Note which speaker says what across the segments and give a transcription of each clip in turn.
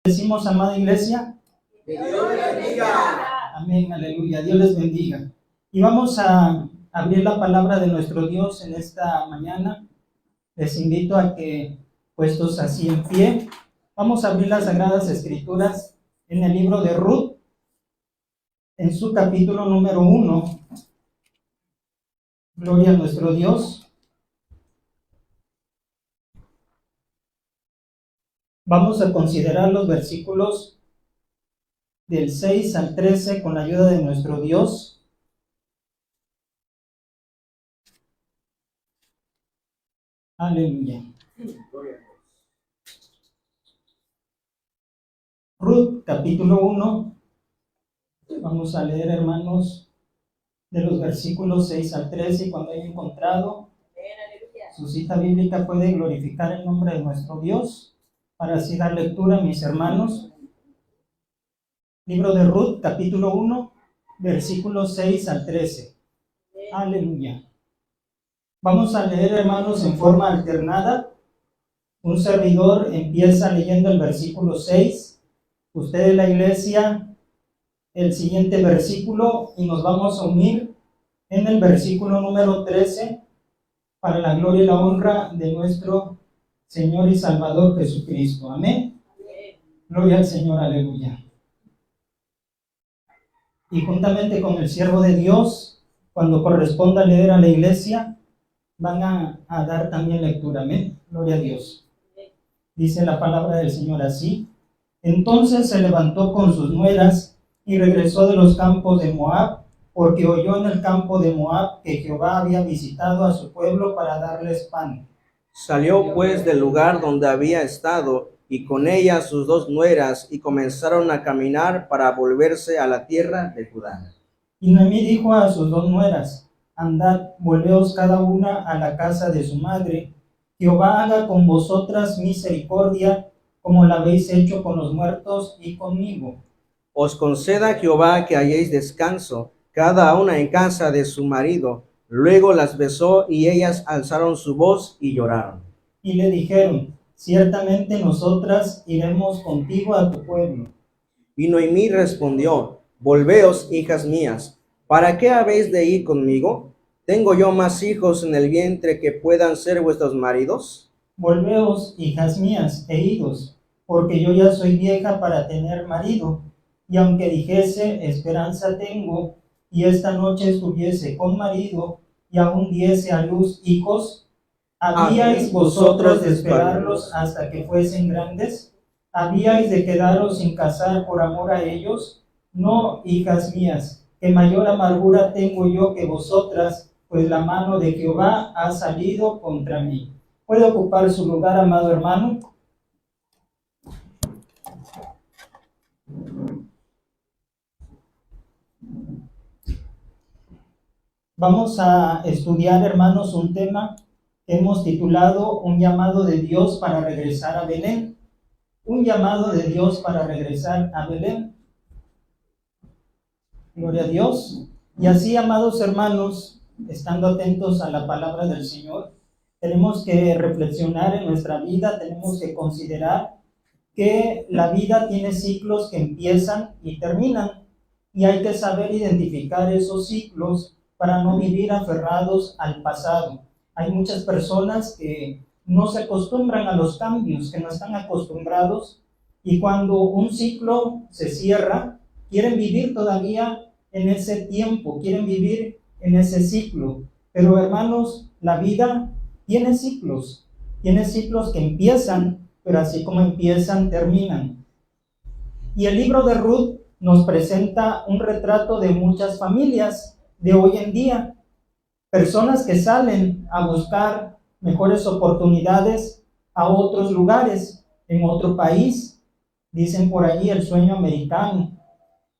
Speaker 1: Decimos, amada iglesia.
Speaker 2: Que Dios les bendiga.
Speaker 1: Amén, aleluya. Dios les bendiga. Y vamos a abrir la palabra de nuestro Dios en esta mañana. Les invito a que, puestos así en pie, vamos a abrir las Sagradas Escrituras en el libro de Ruth, en su capítulo número 1. Gloria a nuestro Dios. Vamos a considerar los versículos del 6 al 13 con la ayuda de nuestro Dios. Aleluya. Ruth, capítulo 1. Vamos a leer, hermanos, de los versículos 6 al 13. Y cuando haya encontrado su cita bíblica, puede glorificar el nombre de nuestro Dios para así dar lectura, mis hermanos. Libro de Ruth, capítulo 1, versículos 6 al 13. Aleluya. Vamos a leer, hermanos, en forma alternada. Un servidor empieza leyendo el versículo 6. Usted de la iglesia, el siguiente versículo, y nos vamos a unir en el versículo número 13 para la gloria y la honra de nuestro Señor y Salvador Jesucristo. Amén. Gloria al Señor, aleluya. Y juntamente con el siervo de Dios, cuando corresponda leer a la iglesia, van a dar también lectura. Amén. Gloria a Dios. Dice la palabra del Señor así. Entonces se levantó con sus nueras y regresó de los campos de Moab, porque oyó en el campo de Moab que Jehová había visitado a su pueblo para darles pan.
Speaker 2: Salió pues del lugar donde había estado, y con ella sus dos nueras, y comenzaron a caminar para volverse a la tierra de Judá.
Speaker 1: Y Noemí dijo a sus dos nueras: andad, volveos cada una a la casa de su madre. Jehová haga con vosotras misericordia, como la habéis hecho con los muertos y conmigo.
Speaker 2: Os conceda Jehová que halléis descanso, cada una en casa de su marido. Luego las besó, y ellas alzaron su voz y lloraron.
Speaker 1: Y le dijeron: ciertamente nosotras iremos contigo a tu pueblo.
Speaker 2: Y Noemí respondió: volveos, hijas mías, ¿para qué habéis de ir conmigo? ¿Tengo yo más hijos en el vientre que puedan ser vuestros maridos?
Speaker 1: Volveos, hijas mías, e idos, porque yo ya soy vieja para tener marido. Y aunque dijese: esperanza tengo, y esta noche estuviese con marido, y aún diese a luz hijos, ¿habíais vosotros de esperarlos hasta que fuesen grandes? ¿Habíais de quedaros sin casar por amor a ellos? No, hijas mías, que mayor amargura tengo yo que vosotras, pues la mano de Jehová ha salido contra mí. ¿Puede ocupar su lugar, amado hermano? Vamos a estudiar, hermanos, un tema que hemos titulado Un llamado de Dios para regresar a Belén. Un llamado de Dios para regresar a Belén. Gloria a Dios. Y así, amados hermanos, estando atentos a la palabra del Señor, tenemos que reflexionar en nuestra vida, tenemos que considerar que la vida tiene ciclos que empiezan y terminan, y hay que saber identificar esos ciclos para no vivir aferrados al pasado. Hay muchas personas que no se acostumbran a los cambios, que no están acostumbrados, y cuando un ciclo se cierra, quieren vivir todavía en ese tiempo, quieren vivir en ese ciclo. Pero hermanos, la vida tiene ciclos que empiezan, pero así como empiezan, terminan. Y el libro de Ruth nos presenta un retrato de muchas familias de hoy en día, personas que salen a buscar mejores oportunidades a otros lugares, en otro país, dicen por allí el sueño americano.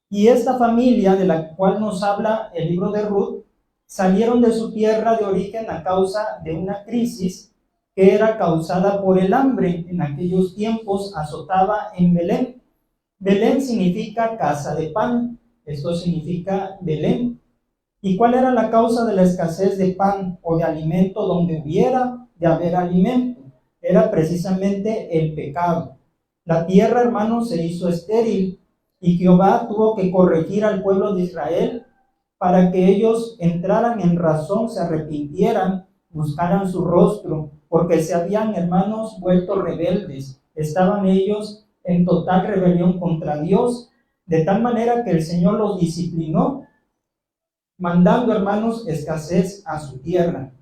Speaker 1: Y esta familia de la cual nos habla el libro de Ruth, salieron de su tierra de origen a causa de una crisis que era causada por el hambre. En aquellos tiempos azotaba en Belén. Belén significa casa de pan, esto significa Belén. ¿Y cuál era la causa de la escasez de pan o de alimento donde hubiera de haber alimento? Era precisamente el pecado. La tierra, hermanos, se hizo estéril y Jehová tuvo que corregir al pueblo de Israel para que ellos entraran en razón, se arrepintieran, buscaran su rostro, porque se habían, hermanos, vuelto rebeldes. Estaban ellos en total rebelión contra Dios, de tal manera que el Señor los disciplinó, mandando, hermanos, escasez a su tierra.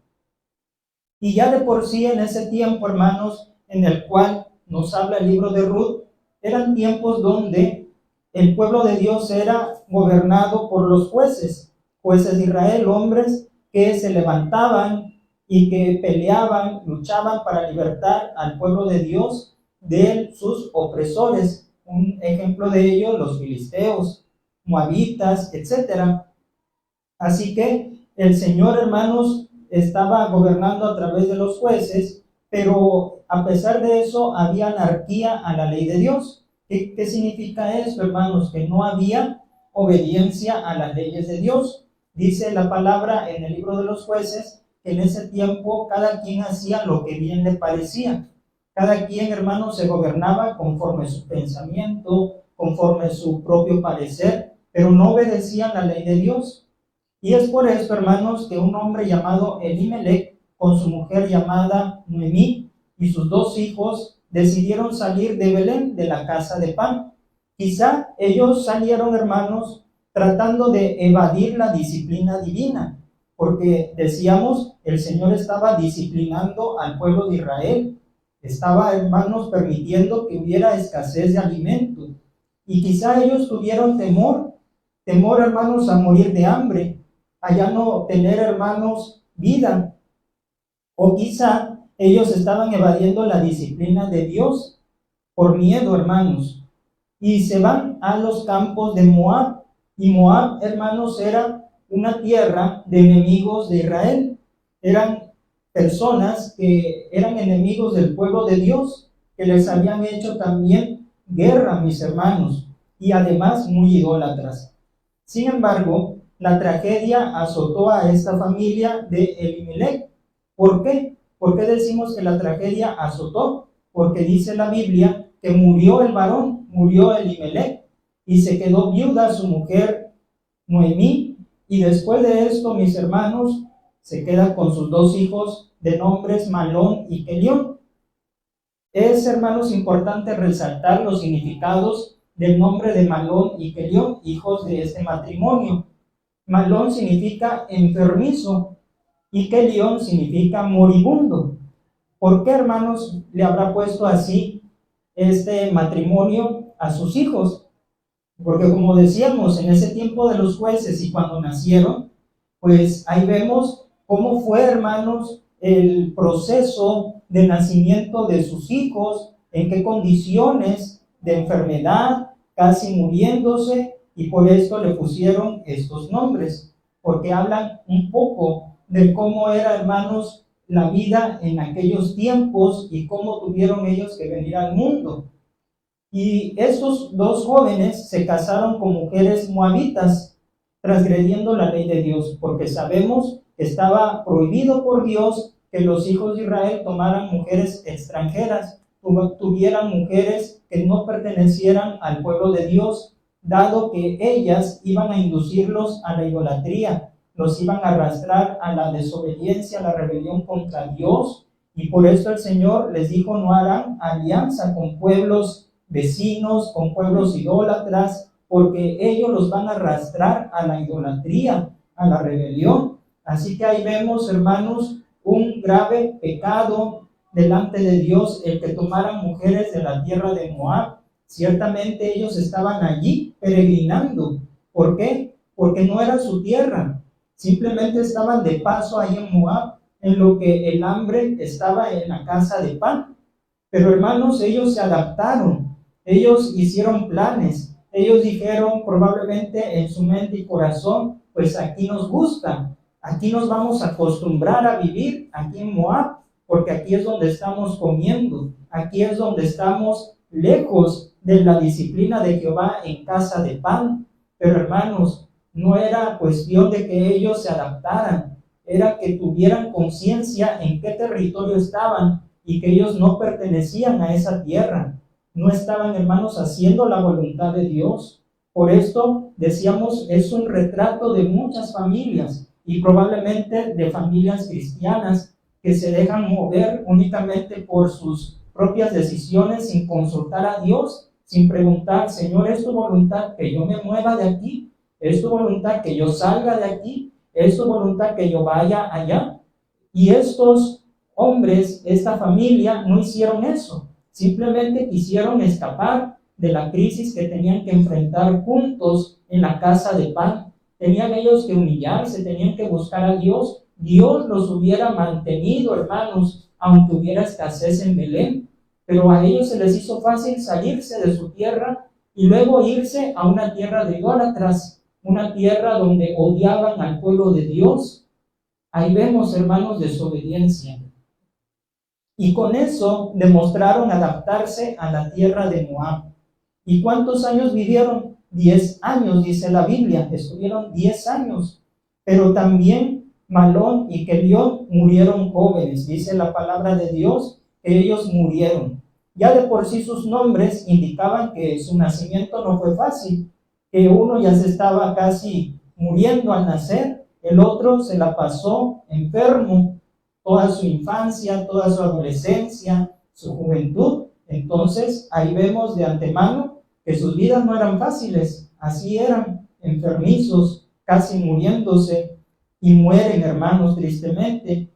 Speaker 1: Y ya de por sí en ese tiempo, hermanos, en el cual nos habla el libro de Ruth, eran tiempos donde el pueblo de Dios era gobernado por los jueces de Israel, hombres que se levantaban y que peleaban, luchaban para libertar al pueblo de Dios de sus opresores. Un ejemplo de ello, los filisteos, moabitas, etc. Así que el Señor, hermanos, estaba gobernando a través de los jueces, pero a pesar de eso había anarquía a la ley de Dios. ¿Qué significa esto, hermanos? Que no había obediencia a las leyes de Dios. Dice la palabra en el libro de los jueces que en ese tiempo cada quien hacía lo que bien le parecía. Cada quien, hermanos, se gobernaba conforme su pensamiento, conforme su propio parecer, pero no obedecían la ley de Dios. Y es por esto, hermanos, que un hombre llamado Elimelech, con su mujer llamada Noemí y sus 2 hijos, decidieron salir de Belén, de la casa de pan. Quizá ellos salieron, hermanos, tratando de evadir la disciplina divina, porque decíamos, el Señor estaba disciplinando al pueblo de Israel, estaba, hermanos, permitiendo que hubiera escasez de alimento, y quizá ellos tuvieron temor, hermanos, a morir de hambre, a ya no tener, hermanos, vida, o quizá ellos estaban evadiendo la disciplina de Dios por miedo, hermanos, y se van a los campos de Moab. Y Moab, hermanos, era una tierra de enemigos de Israel. Eran personas que eran enemigos del pueblo de Dios, que les habían hecho también guerra, mis hermanos, y además muy idólatras. Sin embargo, la tragedia azotó a esta familia de Elimelech. ¿Por qué? ¿Por qué decimos que la tragedia azotó? Porque dice la Biblia que murió el varón, murió Elimelech, y se quedó viuda su mujer Noemí, y después de esto, mis hermanos, se queda con sus 2 hijos de nombres Malón y Kelión. Es, hermanos, importante resaltar los significados del nombre de Malón y Kelión, hijos de este matrimonio. Malón significa enfermizo y Kelión significa moribundo. ¿Por qué, hermanos, le habrá puesto así este matrimonio a sus hijos? Porque como decíamos, en ese tiempo de los jueces y cuando nacieron, pues ahí vemos cómo fue, hermanos, el proceso de nacimiento de sus hijos, en qué condiciones de enfermedad, casi muriéndose, y por esto le pusieron estos nombres, porque hablan un poco de cómo era, hermanos, la vida en aquellos tiempos y cómo tuvieron ellos que venir al mundo. Y estos 2 jóvenes se casaron con mujeres moabitas, transgrediendo la ley de Dios, porque sabemos que estaba prohibido por Dios que los hijos de Israel tomaran mujeres extranjeras, tuvieran mujeres que no pertenecieran al pueblo de Dios, dado que ellas iban a inducirlos a la idolatría, los iban a arrastrar a la desobediencia, a la rebelión contra Dios, y por esto el Señor les dijo: no harán alianza con pueblos vecinos, con pueblos idólatras, porque ellos los van a arrastrar a la idolatría, a la rebelión. Así que ahí vemos, hermanos, un grave pecado delante de Dios, el que tomaran mujeres de la tierra de Moab. Ciertamente ellos estaban allí peregrinando. ¿Por qué? Porque no era su tierra, simplemente estaban de paso ahí en Moab, en lo que el hambre estaba en la casa de pan. Pero, hermanos, ellos se adaptaron, ellos hicieron planes, ellos dijeron probablemente en su mente y corazón: pues aquí nos gusta, aquí nos vamos a acostumbrar a vivir, aquí en Moab, porque aquí es donde estamos comiendo, aquí es donde estamos lejos de la disciplina de Jehová en casa de pan. Pero, hermanos, no era cuestión de que ellos se adaptaran, era que tuvieran conciencia en qué territorio estaban y que ellos no pertenecían a esa tierra. no estaban, hermanos, haciendo la voluntad de Dios. Por esto, decíamos, es un retrato de muchas familias y probablemente de familias cristianas que se dejan mover únicamente por sus propias decisiones sin consultar a Dios, sin preguntar, Señor, ¿es tu voluntad que yo me mueva de aquí? ¿Es tu voluntad que yo salga de aquí? ¿Es tu voluntad que yo vaya allá? Y estos hombres, esta familia, no hicieron eso. Simplemente quisieron escapar de la crisis que tenían que enfrentar juntos en la casa de pan. Tenían ellos que humillarse, tenían que buscar a Dios. Dios los hubiera mantenido, hermanos, aunque hubiera escasez en Belén. Pero a ellos se les hizo fácil salirse de su tierra y luego irse a una tierra de idólatras, una tierra donde odiaban al pueblo de Dios. Ahí vemos, hermanos, desobediencia. Y con eso demostraron adaptarse a la tierra de Moab. ¿Y cuántos años vivieron? 10 años, dice la Biblia. Estuvieron 10 años. Pero también Malón y Kelión murieron jóvenes. Dice la palabra de Dios que ellos murieron. Ya de por sí sus nombres indicaban que su nacimiento no fue fácil, que uno ya se estaba casi muriendo al nacer, el otro se la pasó enfermo toda su infancia, toda su adolescencia, su juventud. Entonces ahí vemos de antemano que sus vidas no eran fáciles, así eran, enfermizos, casi muriéndose, y mueren, hermanos, tristemente,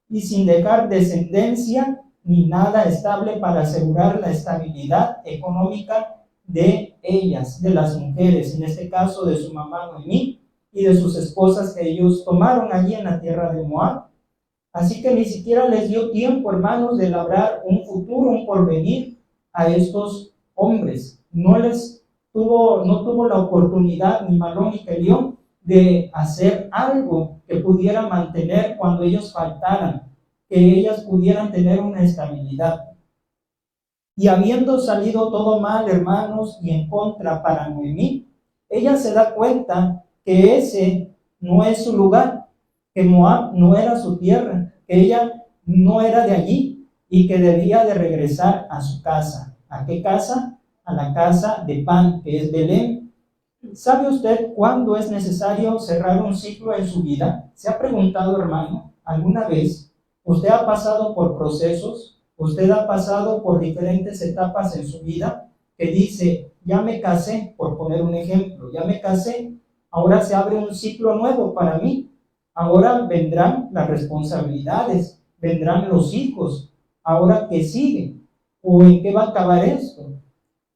Speaker 1: y sin dejar descendencia ni nada estable para asegurar la estabilidad económica de ellas, de las mujeres, en este caso de su mamá Noemí y de sus esposas que ellos tomaron allí en la tierra de Moab. Así que ni siquiera les dio tiempo, hermanos, de labrar un futuro, un porvenir a estos hombres. No tuvo la oportunidad ni Malón ni Kelión de hacer algo que pudiera mantener cuando ellos faltaran, que ellas pudieran tener una estabilidad. Y habiendo salido todo mal, hermanos, y en contra para Noemí, ella se da cuenta que ese no es su lugar, que Moab no era su tierra, que ella no era de allí y que debía de regresar a su casa. ¿A qué casa? A la casa de pan, que es Belén. ¿Sabe usted cuándo es necesario cerrar un ciclo en su vida? ¿Se ha preguntado, hermano, alguna vez? ¿Usted ha pasado por procesos? ¿Usted ha pasado por diferentes etapas en su vida que dice, ya me casé, por poner un ejemplo, ya me casé, ahora se abre un ciclo nuevo para mí? Ahora vendrán las responsabilidades, vendrán los hijos. ¿Ahora qué sigue? ¿O en qué va a acabar esto?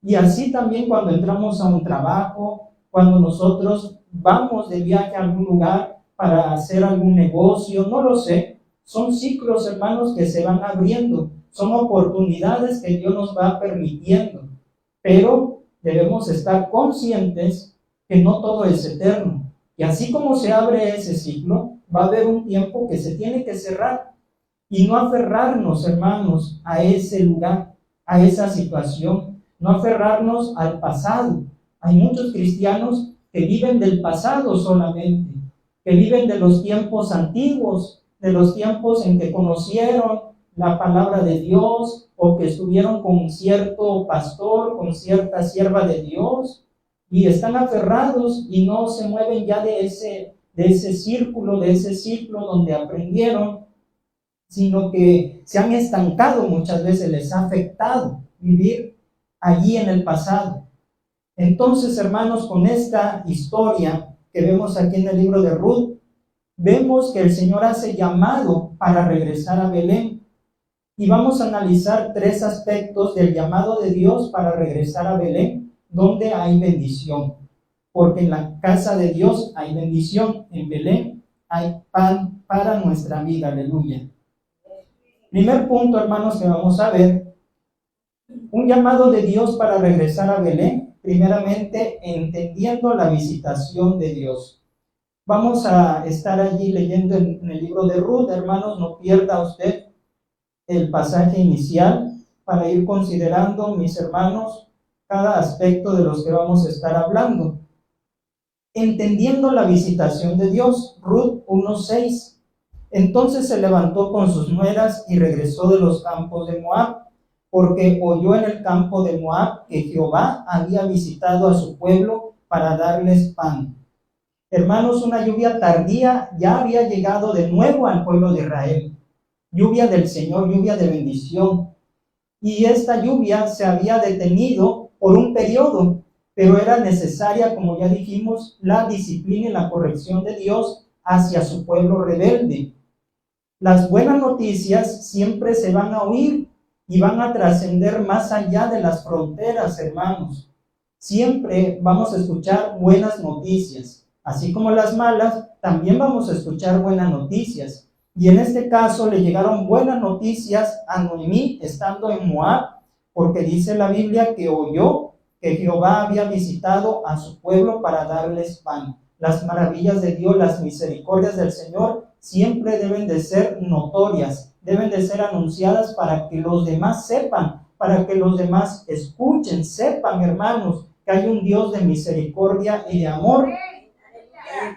Speaker 1: Y así también cuando entramos a un trabajo, cuando nosotros vamos de viaje a algún lugar para hacer algún negocio, no lo sé. Son ciclos, hermanos, que se van abriendo. Son oportunidades que Dios nos va permitiendo. Pero debemos estar conscientes que no todo es eterno. Y así como se abre ese ciclo, va a haber un tiempo que se tiene que cerrar. Y no aferrarnos, hermanos, a ese lugar, a esa situación. No aferrarnos al pasado. Hay muchos cristianos que viven del pasado solamente, que viven de los tiempos antiguos, de los tiempos en que conocieron la palabra de Dios o que estuvieron con cierto pastor, con cierta sierva de Dios, y están aferrados y no se mueven ya de ese círculo, de ese ciclo donde aprendieron, sino que se han estancado muchas veces, les ha afectado vivir allí en el pasado. Entonces, hermanos, con esta historia que vemos aquí en el libro de Ruth, vemos que el Señor hace llamado para regresar a Belén. Y vamos a analizar 3 aspectos del llamado de Dios para regresar a Belén, donde hay bendición. Porque en la casa de Dios hay bendición, en Belén hay pan para nuestra vida, aleluya. Primer punto, hermanos, que vamos a ver, un llamado de Dios para regresar a Belén, primeramente entendiendo la visitación de Dios. Vamos a estar allí leyendo en el libro de Ruth, hermanos, no pierda usted el pasaje inicial para ir considerando, mis hermanos, cada aspecto de los que vamos a estar hablando. Entendiendo la visitación de Dios, Ruth 1:6. Entonces se levantó con sus nueras y regresó de los campos de Moab, porque oyó en el campo de Moab que Jehová había visitado a su pueblo para darles pan. Hermanos, una lluvia tardía ya había llegado de nuevo al pueblo de Israel. Lluvia del Señor, lluvia de bendición. Y esta lluvia se había detenido por un periodo, pero era necesaria, como ya dijimos, la disciplina y la corrección de Dios hacia su pueblo rebelde. Las buenas noticias siempre se van a oír y van a trascender más allá de las fronteras, hermanos. Siempre vamos a escuchar buenas noticias. Así como las malas, también vamos a escuchar buenas noticias. Y en este caso le llegaron buenas noticias a Noemí estando en Moab, porque dice la Biblia que oyó que Jehová había visitado a su pueblo para darles pan. Las maravillas de Dios, las misericordias del Señor siempre deben de ser notorias, deben de ser anunciadas para que los demás sepan, para que los demás escuchen, sepan, hermanos, que hay un Dios de misericordia y de amor.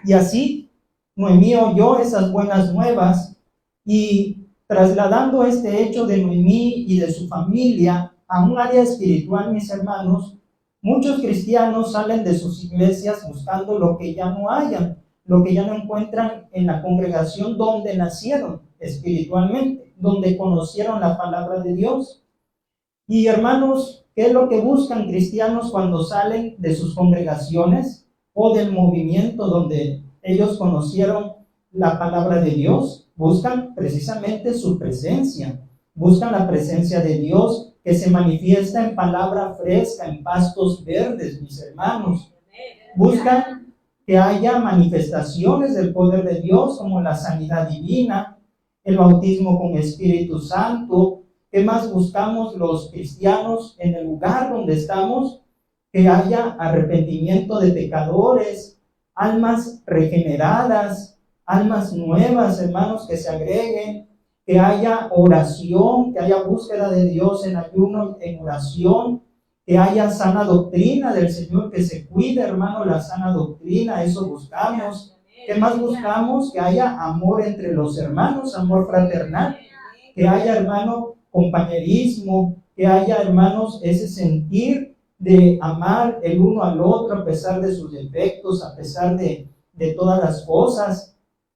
Speaker 1: Y así Noemí oyó esas buenas nuevas y trasladando este hecho de Noemí y de su familia a un área espiritual, mis hermanos, muchos cristianos salen de sus iglesias buscando lo que ya no hayan, lo que ya no encuentran en la congregación donde nacieron espiritualmente, donde conocieron la palabra de Dios. Y hermanos, ¿qué es lo que buscan cristianos cuando salen de sus congregaciones o del movimiento donde ellos conocieron la palabra de Dios? Buscan precisamente su presencia, buscan la presencia de Dios que se manifiesta en palabra fresca, en pastos verdes, mis hermanos. Buscan que haya manifestaciones del poder de Dios como la sanidad divina, el bautismo con Espíritu Santo. ¿Qué más buscamos los cristianos en el lugar donde estamos? Que haya arrepentimiento de pecadores, almas regeneradas, almas nuevas, hermanos, que se agreguen, que haya oración, que haya búsqueda de Dios en ayuno, en oración, que haya sana doctrina del Señor, que se cuide, hermano, la sana doctrina, eso buscamos. ¿Qué más buscamos? Que haya amor entre los hermanos, amor fraternal, que haya, hermano, compañerismo, que haya, hermanos, ese sentir de amar el uno al otro a pesar de sus defectos, a pesar de todas las cosas.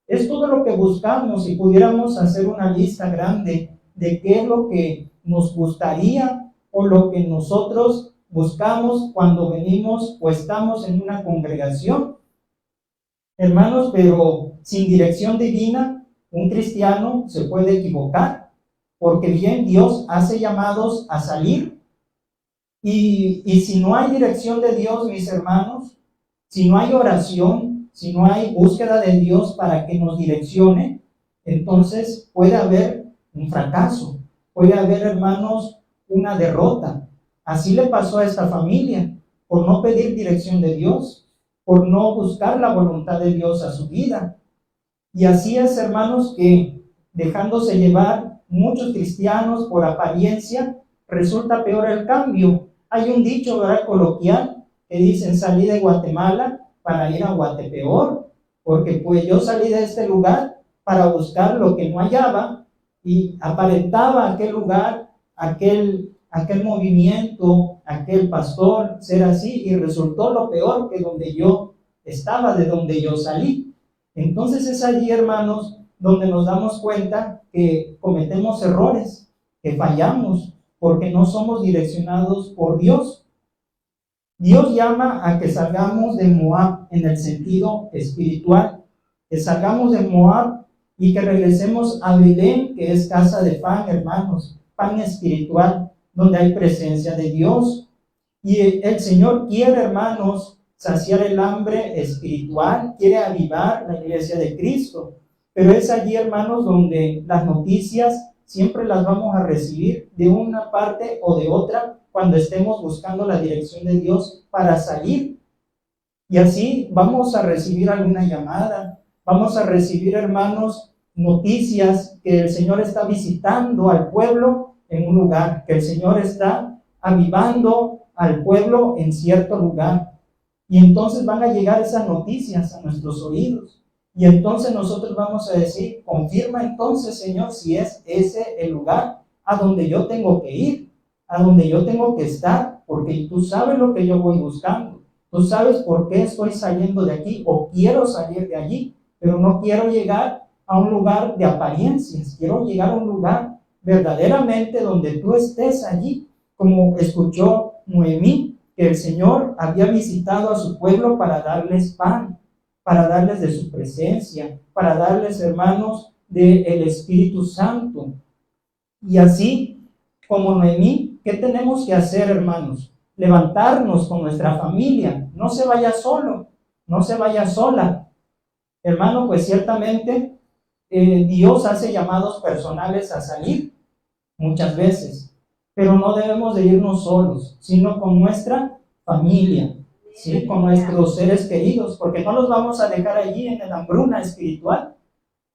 Speaker 1: Es todo lo que buscamos. Si pudiéramos hacer una lista grande de qué es lo que nos gustaría o lo que nosotros buscamos cuando venimos o estamos en una congregación. Hermanos, pero sin dirección divina, un cristiano se puede equivocar, porque bien Dios hace llamados a salir. Y si no hay dirección de Dios, mis hermanos, si no hay oración, si no hay búsqueda de Dios para que nos direccione, entonces puede haber un fracaso, puede haber, hermanos, una derrota. Así le pasó a esta familia, por no pedir dirección de Dios, por no buscar la voluntad de Dios a su vida. Y así es, hermanos, que dejándose llevar muchos cristianos por apariencia, resulta peor el cambio. Hay un dicho, ¿verdad?, coloquial, que dicen: salí de Guatemala para ir a Guatepeor, porque pues yo salí de este lugar para buscar lo que no hallaba y aparentaba aquel lugar, aquel movimiento, aquel pastor ser así, y resultó lo peor que donde yo estaba, de donde yo salí. Entonces es allí, hermanos, donde nos damos cuenta que cometemos errores, que fallamos, porque no somos direccionados por Dios. Dios llama a que salgamos de Moab en el sentido espiritual, que salgamos de Moab y que regresemos a Belén, que es casa de pan, hermanos, pan espiritual, donde hay presencia de Dios. Y el Señor quiere, hermanos, saciar el hambre espiritual, quiere avivar la iglesia de Cristo. Pero es allí, hermanos, donde las noticias siempre las vamos a recibir de una parte o de otra cuando estemos buscando la dirección de Dios para salir. Y así vamos a recibir alguna llamada, vamos a recibir, hermanos, noticias que el Señor está visitando al pueblo en un lugar, que el Señor está avivando al pueblo en cierto lugar. Y entonces van a llegar esas noticias a nuestros oídos. Y entonces nosotros vamos a decir: confirma entonces, Señor, si es ese el lugar a donde yo tengo que ir. a donde yo tengo que estar, porque tú sabes lo que yo voy buscando. Tú sabes por qué estoy saliendo de aquí o quiero salir de allí, pero no quiero llegar a un lugar de apariencias, quiero llegar a un lugar verdaderamente donde tú estés allí, como escuchó Noemí, que el Señor había visitado a su pueblo para darles pan, para darles de su presencia, para darles, hermanos, del Espíritu Santo. Y así como Noemí, ¿qué tenemos que hacer, hermanos? Levantarnos con nuestra familia. No se vaya solo, no se vaya sola. Hermano, pues ciertamente Dios hace llamados personales a salir muchas veces, pero no debemos de irnos solos, sino con nuestra familia, ¿sí? Con nuestros seres queridos, porque no los vamos a dejar allí en la hambruna espiritual,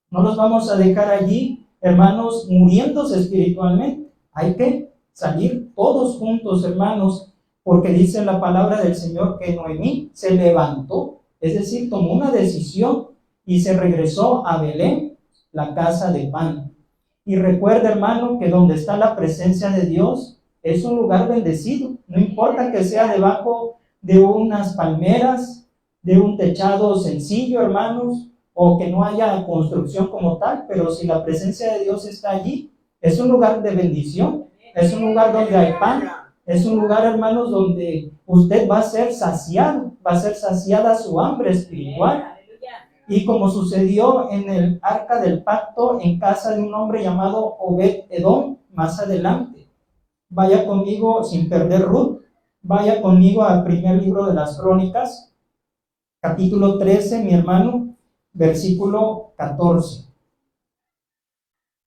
Speaker 1: no los vamos a dejar allí, hermanos, muriéndose espiritualmente. Hay que salir todos juntos, hermanos, porque dice la palabra del Señor que Noemí se levantó, es decir, tomó una decisión y se regresó a Belén, la casa de pan. Y recuerda, hermano, que donde está la presencia de Dios es un lugar bendecido. No importa que sea debajo de unas palmeras, de un techado sencillo, hermanos, o que no haya construcción como tal, pero si la presencia de Dios está allí, es un lugar de bendición, es un lugar donde hay pan, es un lugar, hermanos, donde usted va a ser saciado, va a ser saciada su hambre espiritual. Y como sucedió en el arca del pacto en casa de un hombre llamado Obed-Edom, más adelante. Vaya conmigo, sin perder Ruth, vaya conmigo al primer libro de las Crónicas, capítulo 13, mi hermano, versículo 14.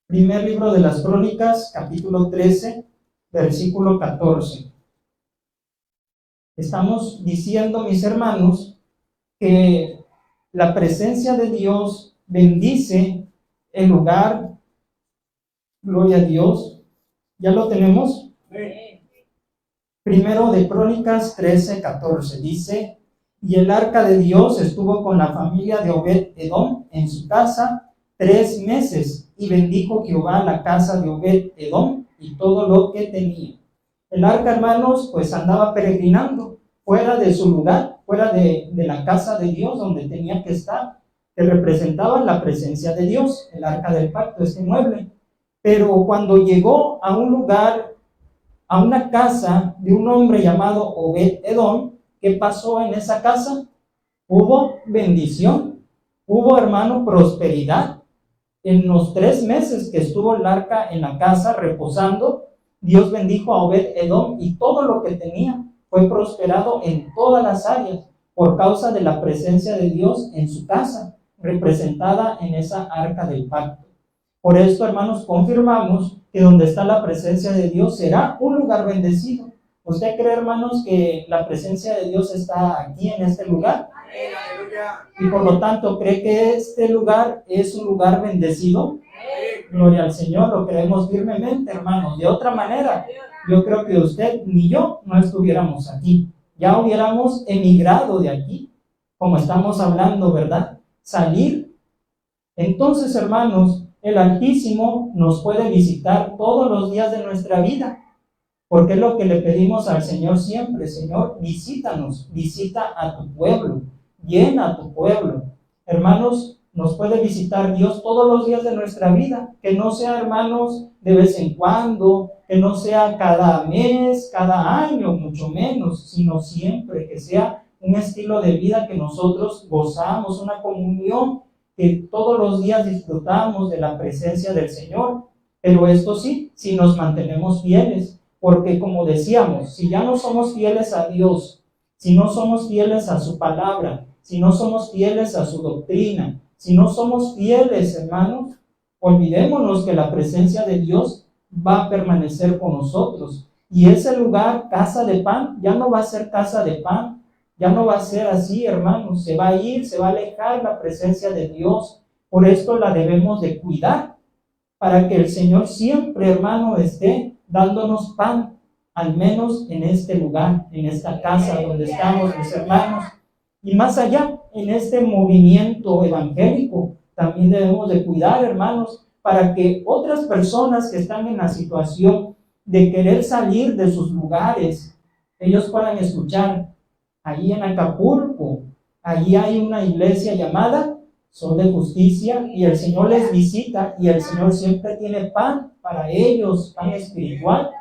Speaker 1: Primer libro de las Crónicas, capítulo 13, versículo 14. Estamos diciendo, mis hermanos, que la presencia de Dios bendice el lugar. Gloria a Dios. ¿Ya lo tenemos? Primero de Crónicas 13, 14. Dice: y el arca de Dios estuvo con la familia de Obed-Edom en su casa 3 meses, y bendijo Jehová la casa de Obed-Edom y todo lo que tenía. El arca, hermanos, pues andaba peregrinando fuera de su lugar, fuera de la casa de Dios donde tenía que estar, que representaba la presencia de Dios, el arca del pacto, este mueble. Pero cuando llegó a un lugar, a una casa de un hombre llamado Obed-Edom, ¿qué pasó en esa casa? Hubo bendición, hubo, hermano, prosperidad. En los 3 meses que estuvo el arca en la casa reposando, Dios bendijo a Obed-Edom y todo lo que tenía fue prosperado en todas las áreas por causa de la presencia de Dios en su casa, representada en esa arca del pacto. Por esto, hermanos, confirmamos que donde está la presencia de Dios será un lugar bendecido. ¿Usted cree, hermanos, que la presencia de Dios está aquí en este lugar? Y por lo tanto, ¿cree que este lugar es un lugar bendecido? Gloria al Señor, lo creemos firmemente, hermanos. De otra manera, yo creo que usted ni yo no estuviéramos aquí. Ya hubiéramos emigrado de aquí, como estamos hablando, ¿verdad? Salir. Entonces, hermanos, el Altísimo nos puede visitar todos los días de nuestra vida, porque es lo que le pedimos al Señor siempre. Señor, visítanos, visita a tu pueblo, llena a tu pueblo. Hermanos, nos puede visitar Dios todos los días de nuestra vida, que no sea, hermanos, de vez en cuando, que no sea cada mes, cada año, mucho menos, sino siempre, que sea un estilo de vida que nosotros gozamos, una comunión que todos los días disfrutamos de la presencia del Señor. Pero esto sí, si nos mantenemos fieles, porque como decíamos, si ya no somos fieles a Dios, si no somos fieles a su palabra, si no somos fieles a su doctrina, si no somos fieles, hermanos, olvidémonos que la presencia de Dios va a permanecer con nosotros. Y ese lugar, casa de pan, ya no va a ser casa de pan, ya no va a ser así, hermanos. Se va a ir, se va a alejar la presencia de Dios. Por esto la debemos de cuidar, para que el Señor siempre, hermano, esté dándonos pan, al menos en este lugar, en esta casa donde estamos, mis hermanos. Y más allá, en este movimiento evangélico, también debemos de cuidar, hermanos, para que otras personas que están en la situación de querer salir de sus lugares. Ellos puedan escuchar, allí en Acapulco, allí hay una iglesia llamada Sol de Justicia, y el Señor les visita, y el Señor siempre tiene pan para ellos, pan espiritual.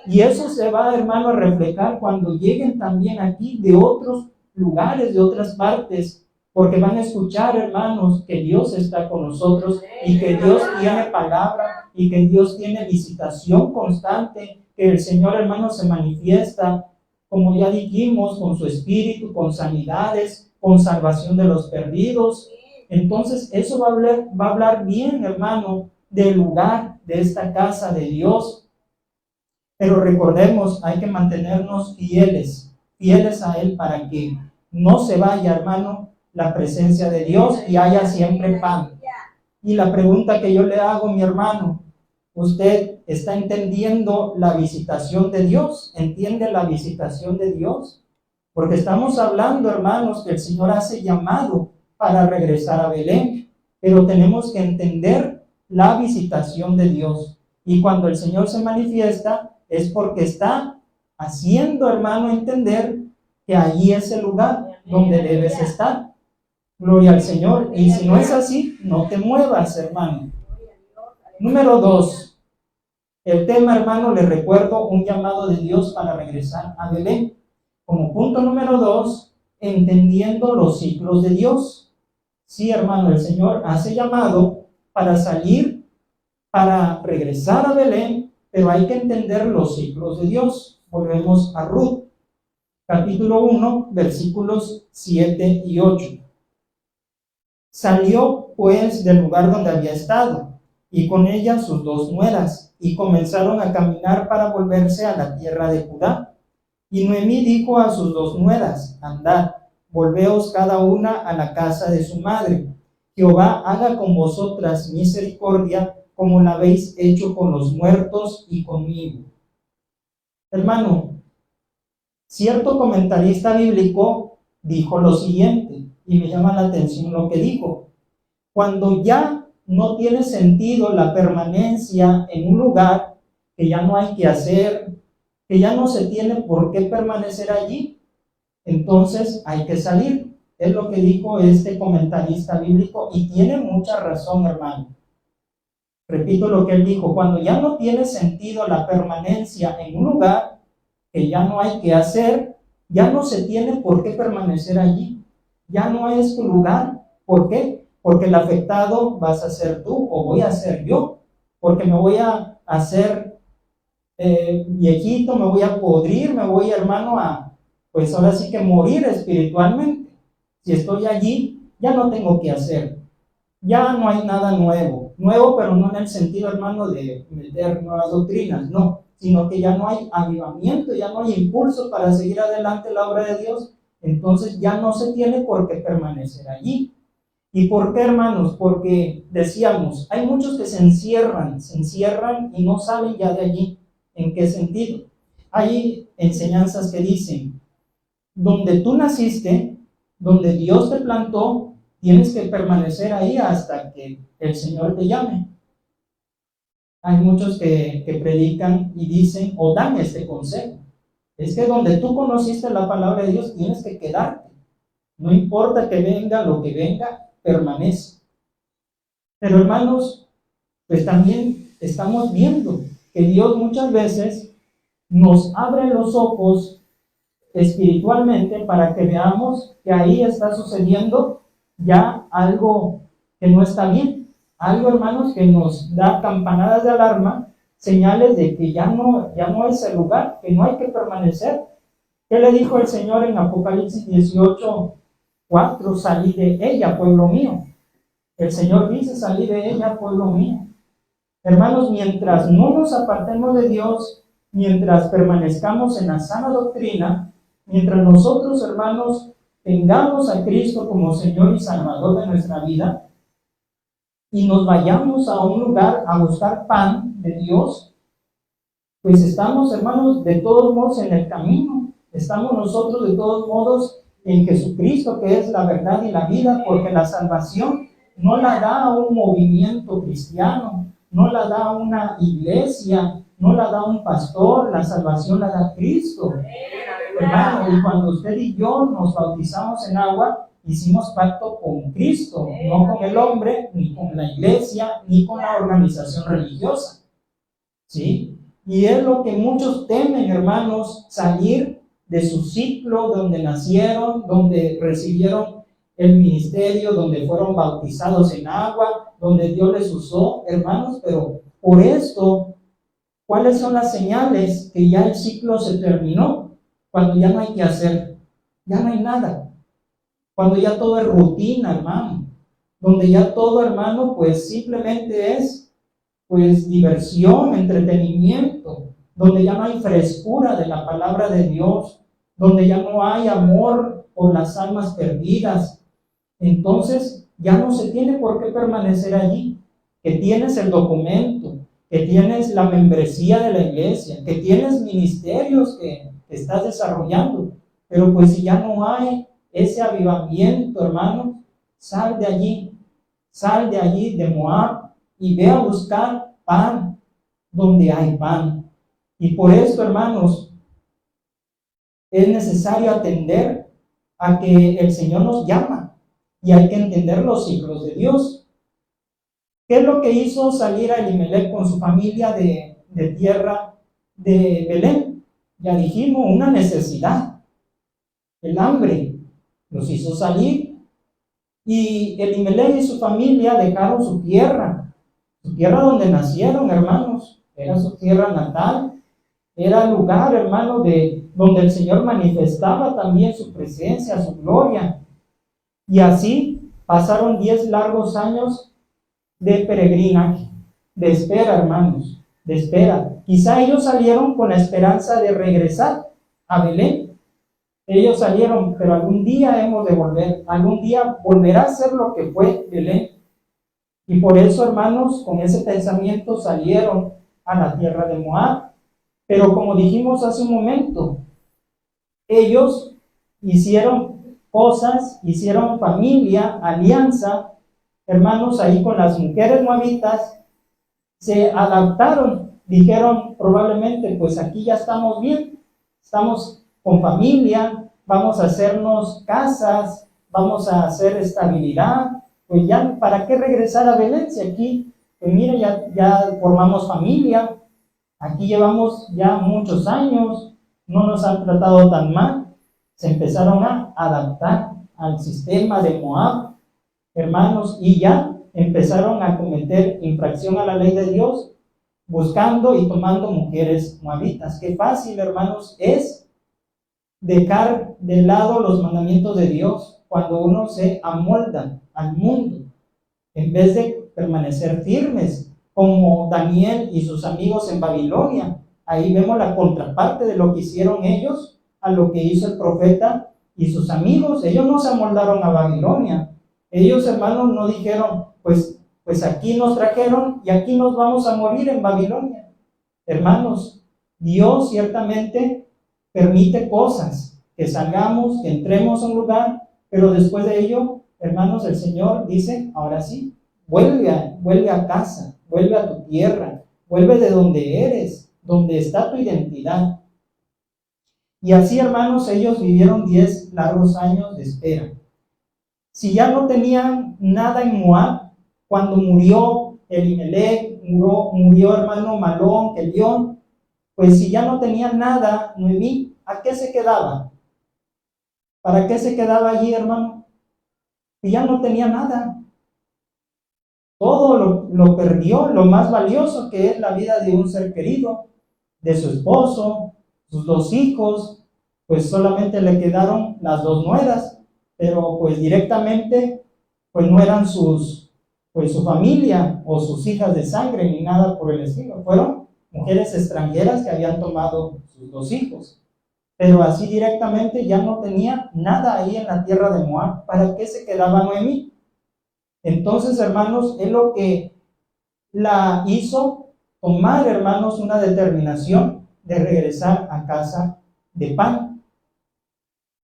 Speaker 1: Y eso se va, hermano, a reflejar cuando lleguen también aquí de otros lugares, de otras partes, porque van a escuchar, hermanos, que Dios está con nosotros y que Dios tiene palabra y que Dios tiene visitación constante, que el Señor, hermano, se manifiesta, como ya dijimos, con su espíritu, con sanidades, con salvación de los perdidos. Entonces, eso va a hablar bien, hermano, del lugar de esta casa de Dios. Pero recordemos, hay que mantenernos fieles a Él para que no se vaya, hermano, la presencia de Dios y haya siempre pan. Y la pregunta que yo le hago, mi hermano, ¿usted está entendiendo la visitación de Dios? ¿Entiende la visitación de Dios? Porque estamos hablando, hermanos, que el Señor hace llamado para regresar a Belén, pero tenemos que entender la visitación de Dios. Y cuando el Señor se manifiesta, es porque está haciendo, hermano, entender que allí es el lugar donde debes estar. Gloria al Señor. Y si no es así, no te muevas, hermano. Número 2. El tema, hermano, le recuerdo un llamado de Dios para regresar a Belén. Como punto número 2, entendiendo los ciclos de Dios. Sí, hermano, el Señor hace llamado para salir, para regresar a Belén, pero hay que entender los ciclos de Dios. Volvemos a Ruth, capítulo 1, versículos 7 y 8. Salió pues del lugar donde había estado, y con ella sus 2 nueras, y comenzaron a caminar para volverse a la tierra de Judá. Y Noemí dijo a sus 2 nueras: andad, volveos cada una a la casa de su madre. Jehová haga con vosotras misericordia, como la habéis hecho con los muertos y conmigo. Hermano, cierto comentarista bíblico dijo lo siguiente, y me llama la atención lo que dijo. Cuando ya no tiene sentido la permanencia en un lugar, que ya no hay que hacer, que ya no se tiene por qué permanecer allí, entonces hay que salir. Es lo que dijo este comentarista bíblico, y tiene mucha razón, hermano. Repito lo que él dijo: cuando ya no tiene sentido la permanencia en un lugar, que ya no hay que hacer, ya no se tiene por qué permanecer allí. Ya no es tu lugar. ¿Por qué? Porque el afectado vas a ser tú o voy a ser yo. Porque me voy a hacer viejito, me voy a podrir, me voy, hermano, pues ahora sí que morir espiritualmente. Si estoy allí, ya no tengo que hacer. Ya no hay nada nuevo, pero no en el sentido, hermano, de meter nuevas doctrinas, no, sino que ya no hay avivamiento, ya no hay impulso para seguir adelante la obra de Dios, entonces ya no se tiene por qué permanecer allí. ¿Y por qué, hermanos? Porque decíamos, hay muchos que se encierran y no salen ya de allí. ¿En qué sentido? Hay enseñanzas que dicen, donde tú naciste, donde Dios te plantó, tienes que permanecer ahí hasta que el Señor te llame. Hay muchos que predican y dicen o dan este consejo. Es que donde tú conociste la palabra de Dios, tienes que quedarte. No importa que venga lo que venga, permanece. Pero, hermanos, pues también estamos viendo que Dios muchas veces nos abre los ojos espiritualmente para que veamos que ahí está sucediendo ya algo que no está bien, algo, hermanos, que nos da campanadas de alarma, señales de que ya no es el lugar, que no hay que permanecer. ¿Qué le dijo el Señor en Apocalipsis 18:4? Salí de ella, pueblo mío. El Señor dice: salí de ella, pueblo mío. Hermanos, mientras no nos apartemos de Dios, mientras permanezcamos en la sana doctrina, mientras nosotros, hermanos, tengamos a Cristo como Señor y Salvador de nuestra vida y nos vayamos a un lugar a buscar pan de Dios, pues estamos, hermanos, de todos modos en el camino. Estamos nosotros de todos modos en Jesucristo, que es la verdad y la vida, porque la salvación no la da un movimiento cristiano, no la da una iglesia, no la da un pastor, la salvación la da Cristo. Hermano, y cuando usted y yo nos bautizamos en agua, hicimos pacto con Cristo, no con el hombre, ni con la iglesia, ni con la organización religiosa. ¿Sí? Y es lo que muchos temen, hermanos, salir de su ciclo donde nacieron, donde recibieron el ministerio, donde fueron bautizados en agua, donde Dios les usó, hermanos, pero por esto, ¿cuáles son las señales que ya el ciclo se terminó? Cuando ya no hay que hacer, ya no hay nada. Cuando ya todo es rutina, hermano. Donde ya todo, hermano, pues simplemente es, pues, diversión, entretenimiento. Donde ya no hay frescura de la palabra de Dios. Donde ya no hay amor por las almas perdidas. Entonces, ya no se tiene por qué permanecer allí. Que tienes el documento, que tienes la membresía de la iglesia, que tienes ministerios que estás desarrollando, pero pues si ya no hay ese avivamiento, hermano, sal de allí de Moab y ve a buscar pan donde hay pan. Y por esto, hermanos, es necesario atender a que el Señor nos llama y hay que entender los ciclos de Dios. ¿Qué es lo que hizo salir a Elimelech con su familia de tierra de Belén? Ya dijimos, una necesidad, el hambre, los hizo salir. Y Elimelech y su familia dejaron su tierra donde nacieron, hermanos, era su tierra natal, era el lugar, hermano, donde el Señor manifestaba también su presencia, su gloria. Y así pasaron 10 largos años de peregrinaje, de espera, hermanos, de espera. Quizá ellos salieron con la esperanza de regresar a Belén. Ellos salieron, pero algún día hemos de volver, algún día volverá a ser lo que fue Belén. Y por eso, hermanos, con ese pensamiento salieron a la tierra de Moab. Pero como dijimos hace un momento, ellos hicieron cosas, hicieron familia, alianza, hermanos, ahí con las mujeres moabitas, se adaptaron, dijeron probablemente, pues aquí ya estamos bien, estamos con familia, vamos a hacernos casas, vamos a hacer estabilidad, pues ya, ¿para qué regresar a Belén si aquí, pues mira, ya formamos familia, aquí llevamos ya muchos años, no nos han tratado tan mal? Se empezaron a adaptar al sistema de Moab, hermanos, y ya empezaron a cometer infracción a la ley de Dios, buscando y tomando mujeres moabitas. Qué fácil, hermanos, es dejar de lado los mandamientos de Dios cuando uno se amolda al mundo, en vez de permanecer firmes, como Daniel y sus amigos en Babilonia. Ahí vemos la contraparte de lo que hicieron ellos a lo que hizo el profeta y sus amigos. Ellos no se amoldaron a Babilonia. Ellos, hermanos, no dijeron, pues aquí nos trajeron y aquí nos vamos a morir en Babilonia. Hermanos, Dios ciertamente permite cosas, que salgamos, que entremos a un lugar, pero después de ello, hermanos, el Señor dice, ahora sí, vuelve a casa, vuelve a tu tierra, vuelve de donde eres, donde está tu identidad. Y así, hermanos, ellos vivieron 10 largos años de espera. Si ya no tenían nada en Moab, cuando murió Elimelech, murió hermano Malón, Kelión, pues si ya no tenían nada, Noemí, ¿a qué se quedaba? ¿Para qué se quedaba allí, hermano? Y ya no tenía nada. Todo lo perdió, lo más valioso que es la vida de un ser querido, de su esposo, sus 2 hijos, pues solamente le quedaron las 2 nueras, pero pues directamente, pues no eran su familia o sus hijas de sangre ni nada por el estilo, fueron mujeres extranjeras que habían tomado sus 2 hijos, pero así directamente ya no tenía nada ahí en la tierra de Moab. ¿Para qué se quedaba Noemí? Entonces, hermanos, es lo que la hizo tomar, hermanos, una determinación de regresar a casa de pan.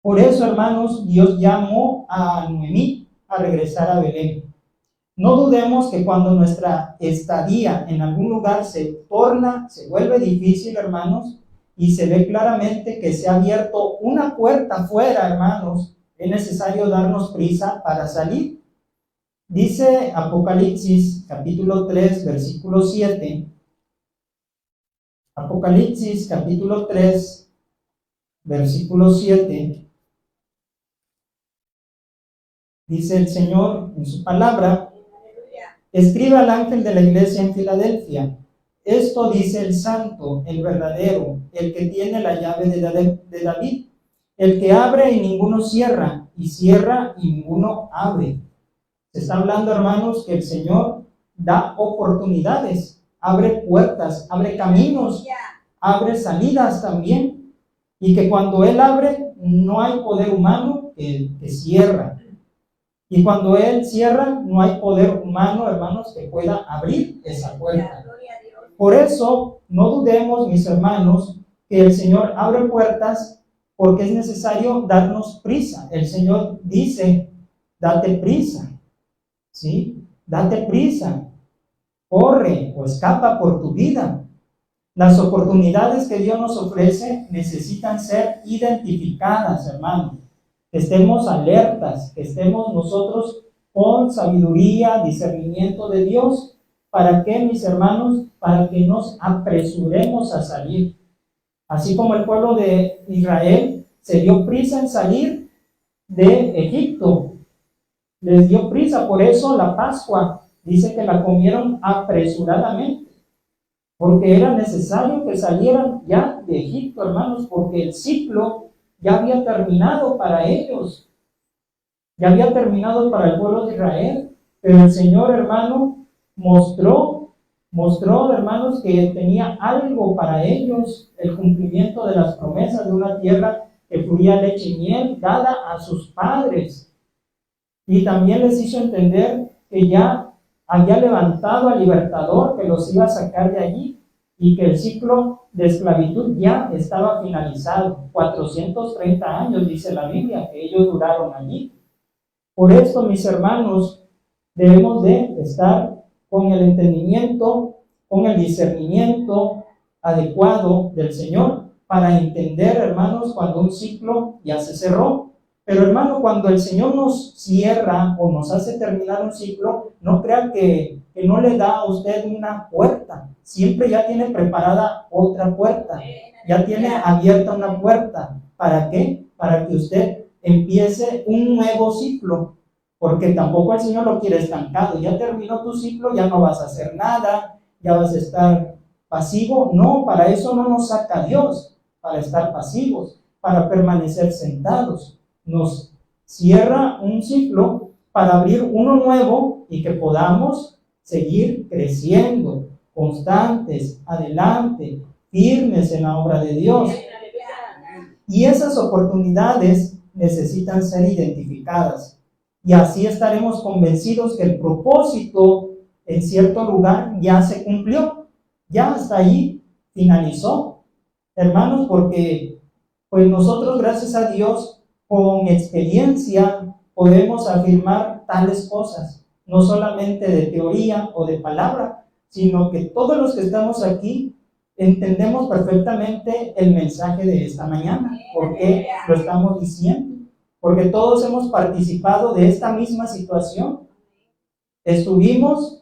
Speaker 1: Por eso, hermanos, Dios llamó a Noemí a regresar a Belén. No dudemos que cuando nuestra estadía en algún lugar se vuelve difícil, hermanos, y se ve claramente que se ha abierto una puerta afuera, hermanos, es necesario darnos prisa para salir. Dice Apocalipsis capítulo 3, versículo 7. Apocalipsis capítulo 3, versículo 7. Dice el Señor en su palabra: escribe al ángel de la iglesia en Filadelfia, esto dice el santo, el verdadero, el que tiene la llave de David, el que abre y ninguno cierra, y cierra y ninguno abre. Se está hablando, hermanos, que el Señor da oportunidades, abre puertas, abre caminos, abre salidas también, y que cuando Él abre, no hay poder humano que cierra. Y cuando Él cierra, no hay poder humano, hermanos, que pueda abrir esa puerta. Por eso, no dudemos, mis hermanos, que el Señor abre puertas porque es necesario darnos prisa. El Señor dice, date prisa, ¿sí? Date prisa, corre o escapa por tu vida. Las oportunidades que Dios nos ofrece necesitan ser identificadas, hermanos. Que estemos alertas, que estemos nosotros con sabiduría, discernimiento de Dios. ¿Para qué, mis hermanos? Para que nos apresuremos a salir. Así como el pueblo de Israel se dio prisa en salir de Egipto. Les dio prisa, por eso la Pascua dice que la comieron apresuradamente. Porque era necesario que salieran ya de Egipto, hermanos, porque el ciclo ya había terminado para ellos, ya había terminado para el pueblo de Israel, pero el Señor, hermano, mostró, hermanos, que tenía algo para ellos, el cumplimiento de las promesas de una tierra que fluía leche y miel, dada a sus padres, y también les hizo entender que ya había levantado al libertador que los iba a sacar de allí, y que el ciclo de esclavitud ya estaba finalizado. 430 años, dice la Biblia, que ellos duraron allí. Por esto, mis hermanos, debemos de estar con el entendimiento, con el discernimiento adecuado del Señor, para entender, hermanos, cuando un ciclo ya se cerró. Pero, hermano, cuando el Señor nos cierra o nos hace terminar un ciclo, no crean que no le da a usted una puerta. Siempre ya tiene preparada otra puerta. Ya tiene abierta una puerta. ¿Para qué? Para que usted empiece un nuevo ciclo. Porque tampoco el Señor lo quiere estancado. Ya terminó tu ciclo, ya no vas a hacer nada, ya vas a estar pasivo. No, para eso no nos saca Dios, para estar pasivos, para permanecer sentados. Nos cierra un ciclo para abrir uno nuevo y que podamos seguir creciendo, constantes, adelante, firmes en la obra de Dios. Y esas oportunidades necesitan ser identificadas. Y así estaremos convencidos que el propósito en cierto lugar ya se cumplió, ya hasta ahí finalizó. Hermanos, porque pues nosotros, gracias a Dios, con experiencia podemos afirmar tales cosas, no solamente de teoría o de palabra, sino que todos los que estamos aquí entendemos perfectamente el mensaje de esta mañana. ¿Por qué lo estamos diciendo? Porque todos hemos participado de esta misma situación.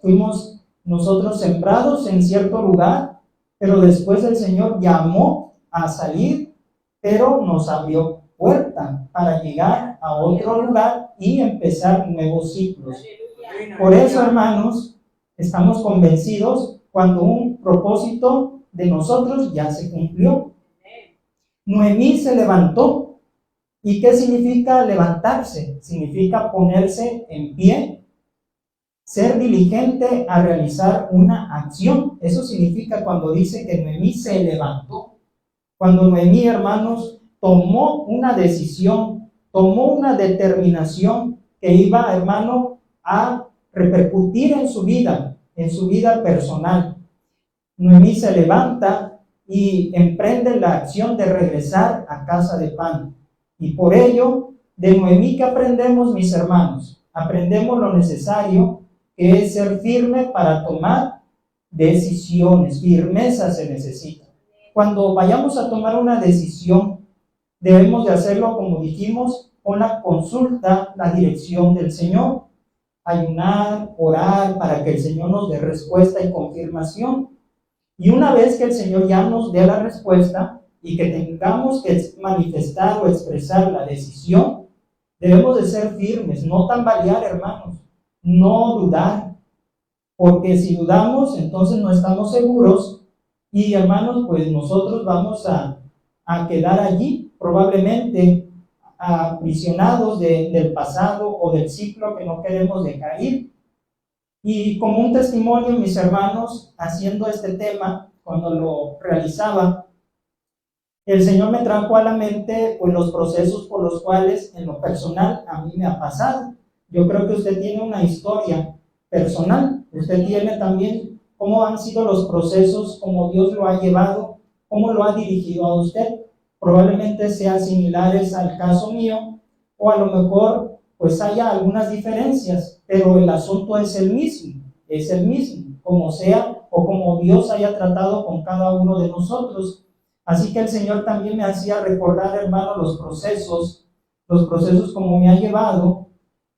Speaker 1: Fuimos nosotros sembrados en cierto lugar, pero después el Señor llamó a salir, pero nos abrió puerta para llegar a otro lugar y empezar nuevos ciclos. Por eso, hermanos, estamos convencidos cuando un propósito de nosotros ya se cumplió. Noemí se levantó. ¿Y qué significa levantarse? Significa ponerse en pie, ser diligente a realizar una acción. Eso significa cuando dice que Noemí se levantó. Cuando Noemí, hermanos, tomó una decisión, tomó una determinación que iba, hermano, a repercutir en su vida personal. Noemí se levanta y emprende la acción de regresar a casa de pan. Y por ello, de Noemí, ¿qué aprendemos, mis hermanos? Aprendemos lo necesario que es ser firme para tomar decisiones. Firmeza se necesita. Cuando vayamos a tomar una decisión, debemos de hacerlo, como dijimos, con la consulta, la dirección del Señor. Ayunar, orar, para que el Señor nos dé respuesta y confirmación. Y una vez que el Señor ya nos dé la respuesta y que tengamos que manifestar o expresar la decisión, debemos de ser firmes, no tambalear, hermanos, no dudar, porque si dudamos, entonces no estamos seguros y, hermanos, pues nosotros vamos a quedar allí, probablemente aprisionados del pasado o del ciclo que no queremos dejar ir. Y como un testimonio, mis hermanos, haciendo este tema, cuando lo realizaba, el Señor me trajo a la mente pues los procesos por los cuales en lo personal a mí me ha pasado. Yo creo que usted tiene una historia personal, usted tiene también cómo han sido los procesos, cómo Dios lo ha llevado, cómo lo ha dirigido a usted. Probablemente sean similares al caso mío, o a lo mejor pues haya algunas diferencias, pero el asunto es el mismo, como sea o como Dios haya tratado con cada uno de nosotros. Así que el Señor también me hacía recordar, hermano, los procesos como me ha llevado,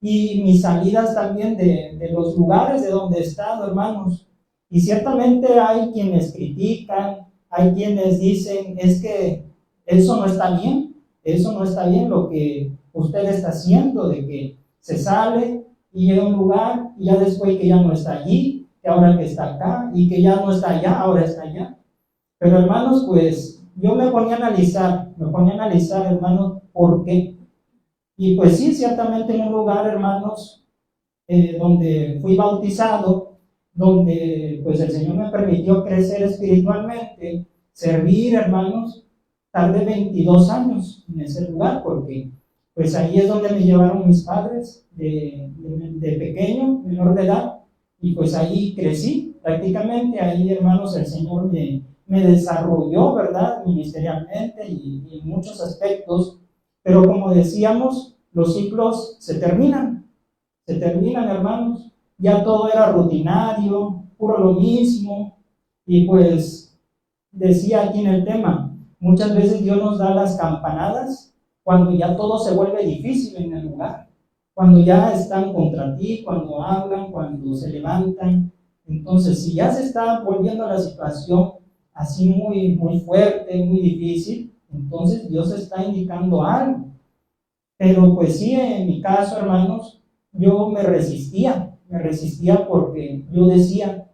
Speaker 1: y mis salidas también de los lugares de donde he estado, hermanos. Y ciertamente hay quienes critican, hay quienes dicen, es que eso no está bien lo que usted está haciendo, de que se sale y llega a un lugar y ya después que ya no está allí, que ahora que está acá, y que ya no está allá, ahora está allá. Pero, hermanos, pues yo me ponía a analizar, hermanos, ¿por qué? Y pues sí, ciertamente en un lugar, hermanos, donde fui bautizado, donde pues el Señor me permitió crecer espiritualmente, servir, hermanos, tardé 22 años en ese lugar, porque pues ahí es donde me llevaron mis padres de pequeño, menor de edad, y pues ahí crecí prácticamente. Ahí, hermanos, el Señor me desarrolló, ¿verdad?, ministerialmente y en muchos aspectos. Pero como decíamos, los ciclos se terminan, hermanos. Ya todo era rutinario, puro lo mismo. Y pues decía aquí en el tema, muchas veces Dios nos da las campanadas cuando ya todo se vuelve difícil en el lugar, cuando ya están contra ti, cuando hablan, cuando se levantan. Entonces, si ya se está volviendo la situación así muy, muy fuerte, muy difícil, entonces Dios está indicando algo. Pero pues sí, en mi caso, hermanos, yo me resistía porque yo decía,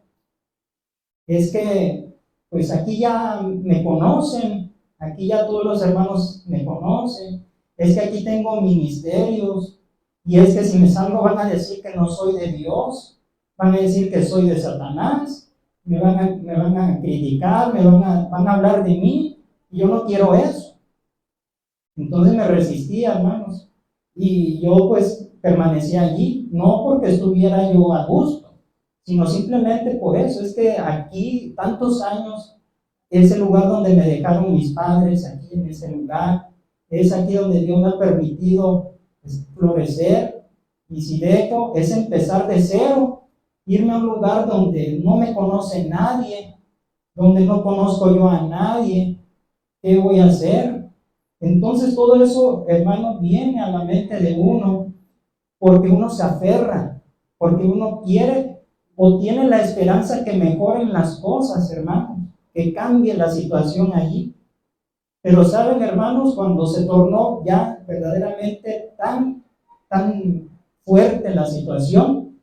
Speaker 1: es que pues aquí ya me conocen, aquí ya todos los hermanos me conocen, es que aquí tengo ministerios, y es que si me salgo van a decir que no soy de Dios, van a decir que soy de Satanás, me van a criticar, van a hablar de mí, y yo no quiero eso. Entonces me resistía, hermanos, y yo pues permanecía allí, no porque estuviera yo a gusto, sino simplemente por eso. Es que aquí tantos años es el lugar donde me dejaron mis padres, aquí en ese lugar, es aquí donde Dios me ha permitido florecer, y si dejo es empezar de cero, irme a un lugar donde no me conoce nadie, donde no conozco yo a nadie. ¿Qué voy a hacer? Entonces todo eso, hermano, viene a la mente de uno porque uno se aferra, porque uno quiere o tiene la esperanza que mejoren las cosas, hermanos, que cambie la situación allí. Pero saben, hermanos, cuando se tornó ya verdaderamente tan fuerte la situación,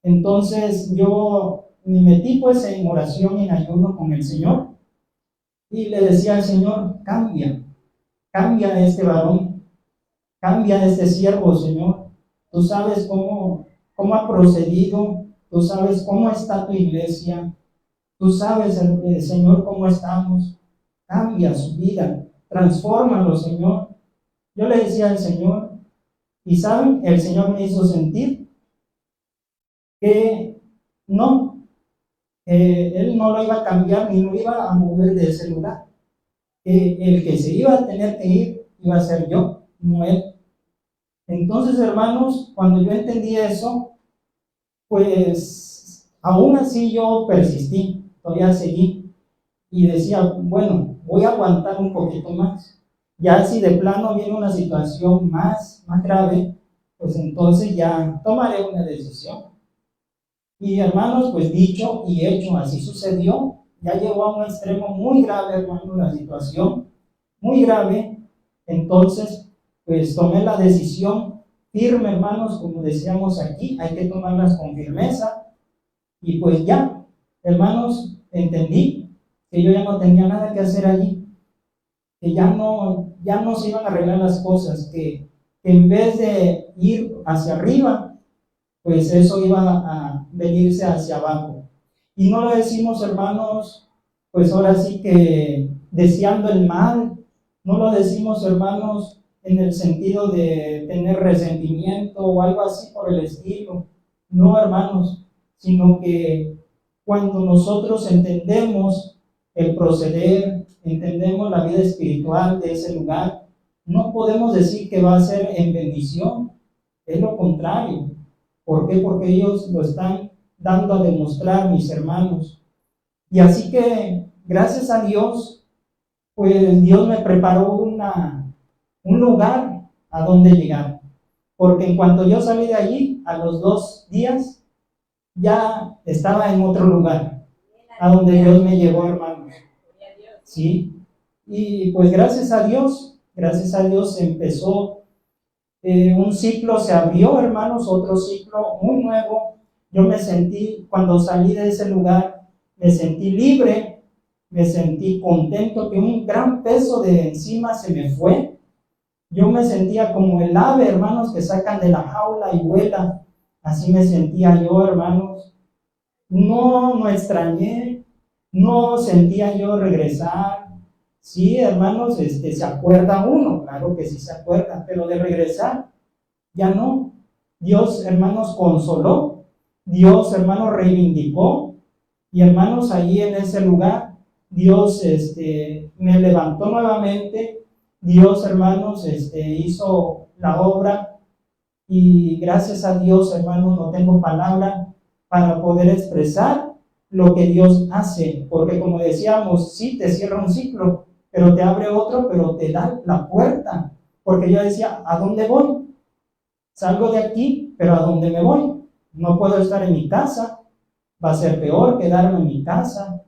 Speaker 1: entonces yo me metí pues en oración y en ayuno con el Señor y le decía al Señor, cambia a este varón, cambia a este siervo, Señor. Tú sabes cómo ha procedido, tú sabes cómo está tu iglesia, tú sabes, Señor, cómo estamos. Cambia su vida, transfórmalo, Señor. Yo le decía al Señor, y saben, el Señor me hizo sentir que no, Él no lo iba a cambiar ni lo iba a mover de ese lugar. El que se iba a tener que ir iba a ser yo, no Él. Entonces, hermanos, cuando yo entendí eso, pues aún así yo persistí, todavía seguí y decía, bueno, voy a aguantar un poquito más. Ya si de plano viene una situación más grave, pues entonces ya tomaré una decisión. Y hermanos, pues dicho y hecho, así sucedió. Ya llegó a un extremo muy grave, hermanos, la situación, muy grave. Entonces, pues tomé la decisión firme, hermanos, como decíamos aquí, hay que tomarlas con firmeza. Y pues ya, hermanos, entendí que yo ya no tenía nada que hacer allí, que ya no se iban a arreglar las cosas, que en vez de ir hacia arriba, pues eso iba a venirse hacia abajo. Y no lo decimos, hermanos, pues ahora sí que deseando el mal, no lo decimos, hermanos, en el sentido de tener resentimiento o algo así por el estilo. No, hermanos, sino que cuando nosotros entendemos el proceder, entendemos la vida espiritual de ese lugar, no podemos decir que va a ser en bendición, es lo contrario. ¿Por qué? Porque ellos lo están dando a demostrar, mis hermanos. Y así que, gracias a Dios, pues Dios me preparó un lugar a donde llegar. Porque en cuanto yo salí de allí, a los 2 días, ya estaba en otro lugar, a donde Dios me llevó, hermanos. ¿Sí? Y pues gracias a Dios empezó un ciclo, se abrió, hermanos, otro ciclo muy nuevo. Yo me sentí, cuando salí de ese lugar, me sentí libre, me sentí contento, que un gran peso de encima se me fue. Yo me sentía como el ave, hermanos, que sacan de la jaula y vuela. Así me sentía yo, hermanos. No extrañé, no sentía yo regresar. Sí, hermanos, se acuerda uno, claro que sí se acuerda, pero de regresar, ya no. Dios, hermanos, consoló, Dios, hermanos, reivindicó, y hermanos, allí en ese lugar, Dios me levantó nuevamente, Dios, hermanos, hizo la obra, y gracias a Dios, hermanos, no tengo palabra para poder expresar lo que Dios hace, porque como decíamos, sí te cierra un ciclo, pero te abre otro, pero te da la puerta, porque yo decía, ¿a dónde voy? Salgo de aquí, pero ¿a dónde me voy? No puedo estar en mi casa, va a ser peor quedarme en mi casa,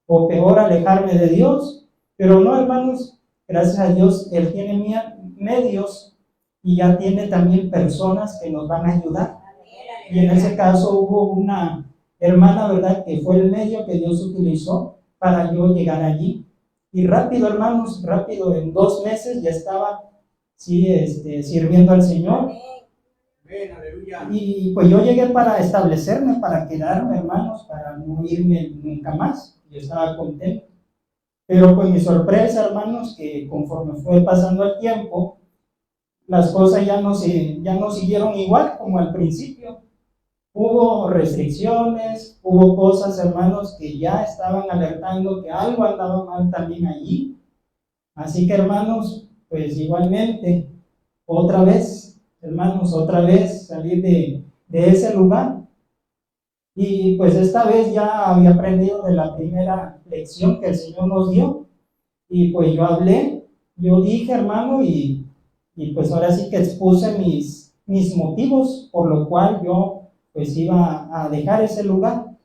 Speaker 1: o peor alejarme de Dios, pero no, hermanos, gracias a Dios, Él tiene medios y ya tiene también personas que nos van a ayudar. Y en ese caso hubo una hermana, ¿verdad?, que fue el medio que Dios utilizó para yo llegar allí. Y rápido, hermanos, rápido, en 2 meses ya estaba, sí, sirviendo al Señor. Y pues yo llegué para establecerme, para quedarme, hermanos, para no irme nunca más. Yo estaba contento. Pero pues mi sorpresa, hermanos, que conforme fue pasando el tiempo, las cosas ya no siguieron igual como al principio. Hubo restricciones, hubo cosas, hermanos, que ya estaban alertando que algo andaba mal también allí. Así que, hermanos, pues igualmente, otra vez, hermanos, otra vez salir de ese lugar. Y pues esta vez ya había aprendido de la primera lección que el Señor nos dio. Y pues yo hablé, yo dije, hermano, y pues ahora sí que expuse mis motivos por lo cual yo pues iba a dejar ese lugar,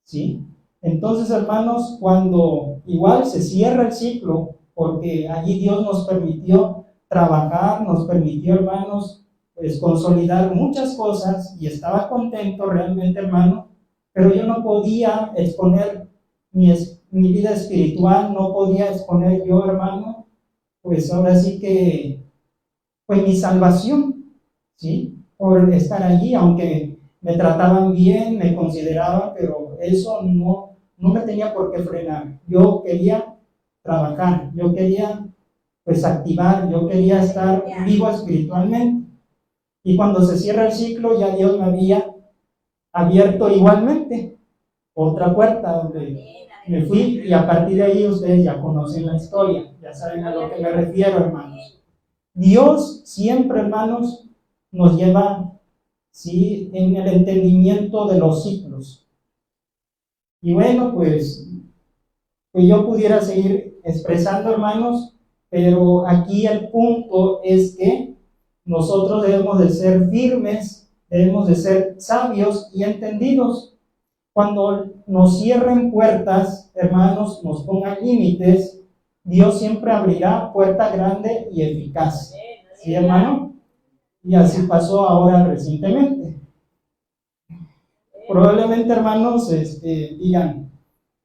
Speaker 1: ¿sí? Entonces, hermanos, cuando igual se cierra el ciclo, porque allí Dios nos permitió trabajar, nos permitió, hermanos, pues consolidar muchas cosas, y estaba contento realmente, hermano, pero yo no podía exponer mi vida espiritual, no podía exponer yo, hermano, pues ahora sí que, pues mi salvación, ¿sí? Por estar allí, aunque me trataban bien, me consideraban, pero eso no me tenía por qué frenar. Yo quería trabajar, yo quería pues activar, yo quería estar vivo espiritualmente. Y cuando se cierra el ciclo, ya Dios me había abierto igualmente otra puerta donde me fui, y a partir de ahí ustedes ya conocen la historia, ya saben a lo que me refiero, hermanos. Dios siempre, hermanos, nos lleva ¿sí? En el entendimiento de los ciclos. Y bueno, pues yo pudiera seguir expresando, hermanos, pero aquí el punto es que nosotros debemos de ser firmes, debemos de ser sabios y entendidos. Cuando nos cierren puertas, hermanos, nos pongan límites, Dios siempre abrirá puerta grande y eficaz. ¿Sí, hermano? Y así pasó ahora recientemente. Probablemente, hermanos, digan,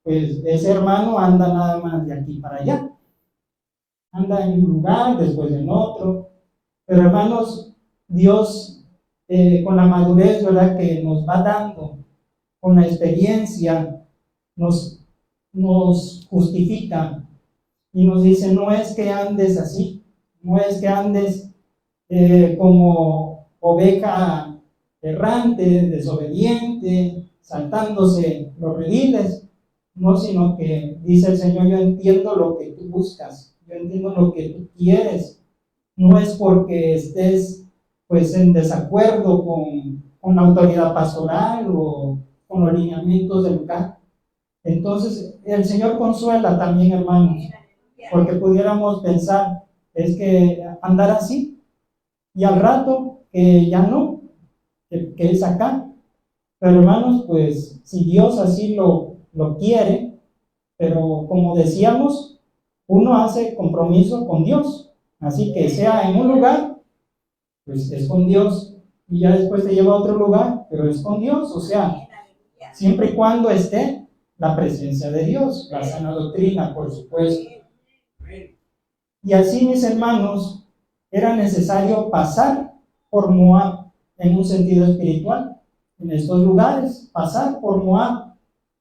Speaker 1: pues ese hermano anda nada más de aquí para allá. Anda en un lugar, después en otro. Pero, hermanos, Dios, con la madurez, ¿verdad?, que nos va dando, con la experiencia, nos justifica y nos dice, no es que andes así, no es que andes como oveja errante, desobediente, saltándose los rediles, no, sino que dice el Señor, yo entiendo lo que tú buscas, yo entiendo lo que tú quieres, no es porque estés pues en desacuerdo con la autoridad pastoral o con los lineamientos del lugar. Entonces el Señor consuela también, hermanos, porque pudiéramos pensar, es que andar así, y al rato que ya no, que es acá. Pero hermanos, pues si Dios así lo quiere, pero como decíamos, uno hace compromiso con Dios, así que sea en un lugar, pues es con Dios, y ya después te lleva a otro lugar, pero es con Dios, o sea, siempre y cuando esté la presencia de Dios, la sana doctrina, por supuesto. Y así, mis hermanos, era necesario pasar por Moab en un sentido espiritual, en estos lugares, pasar por Moab,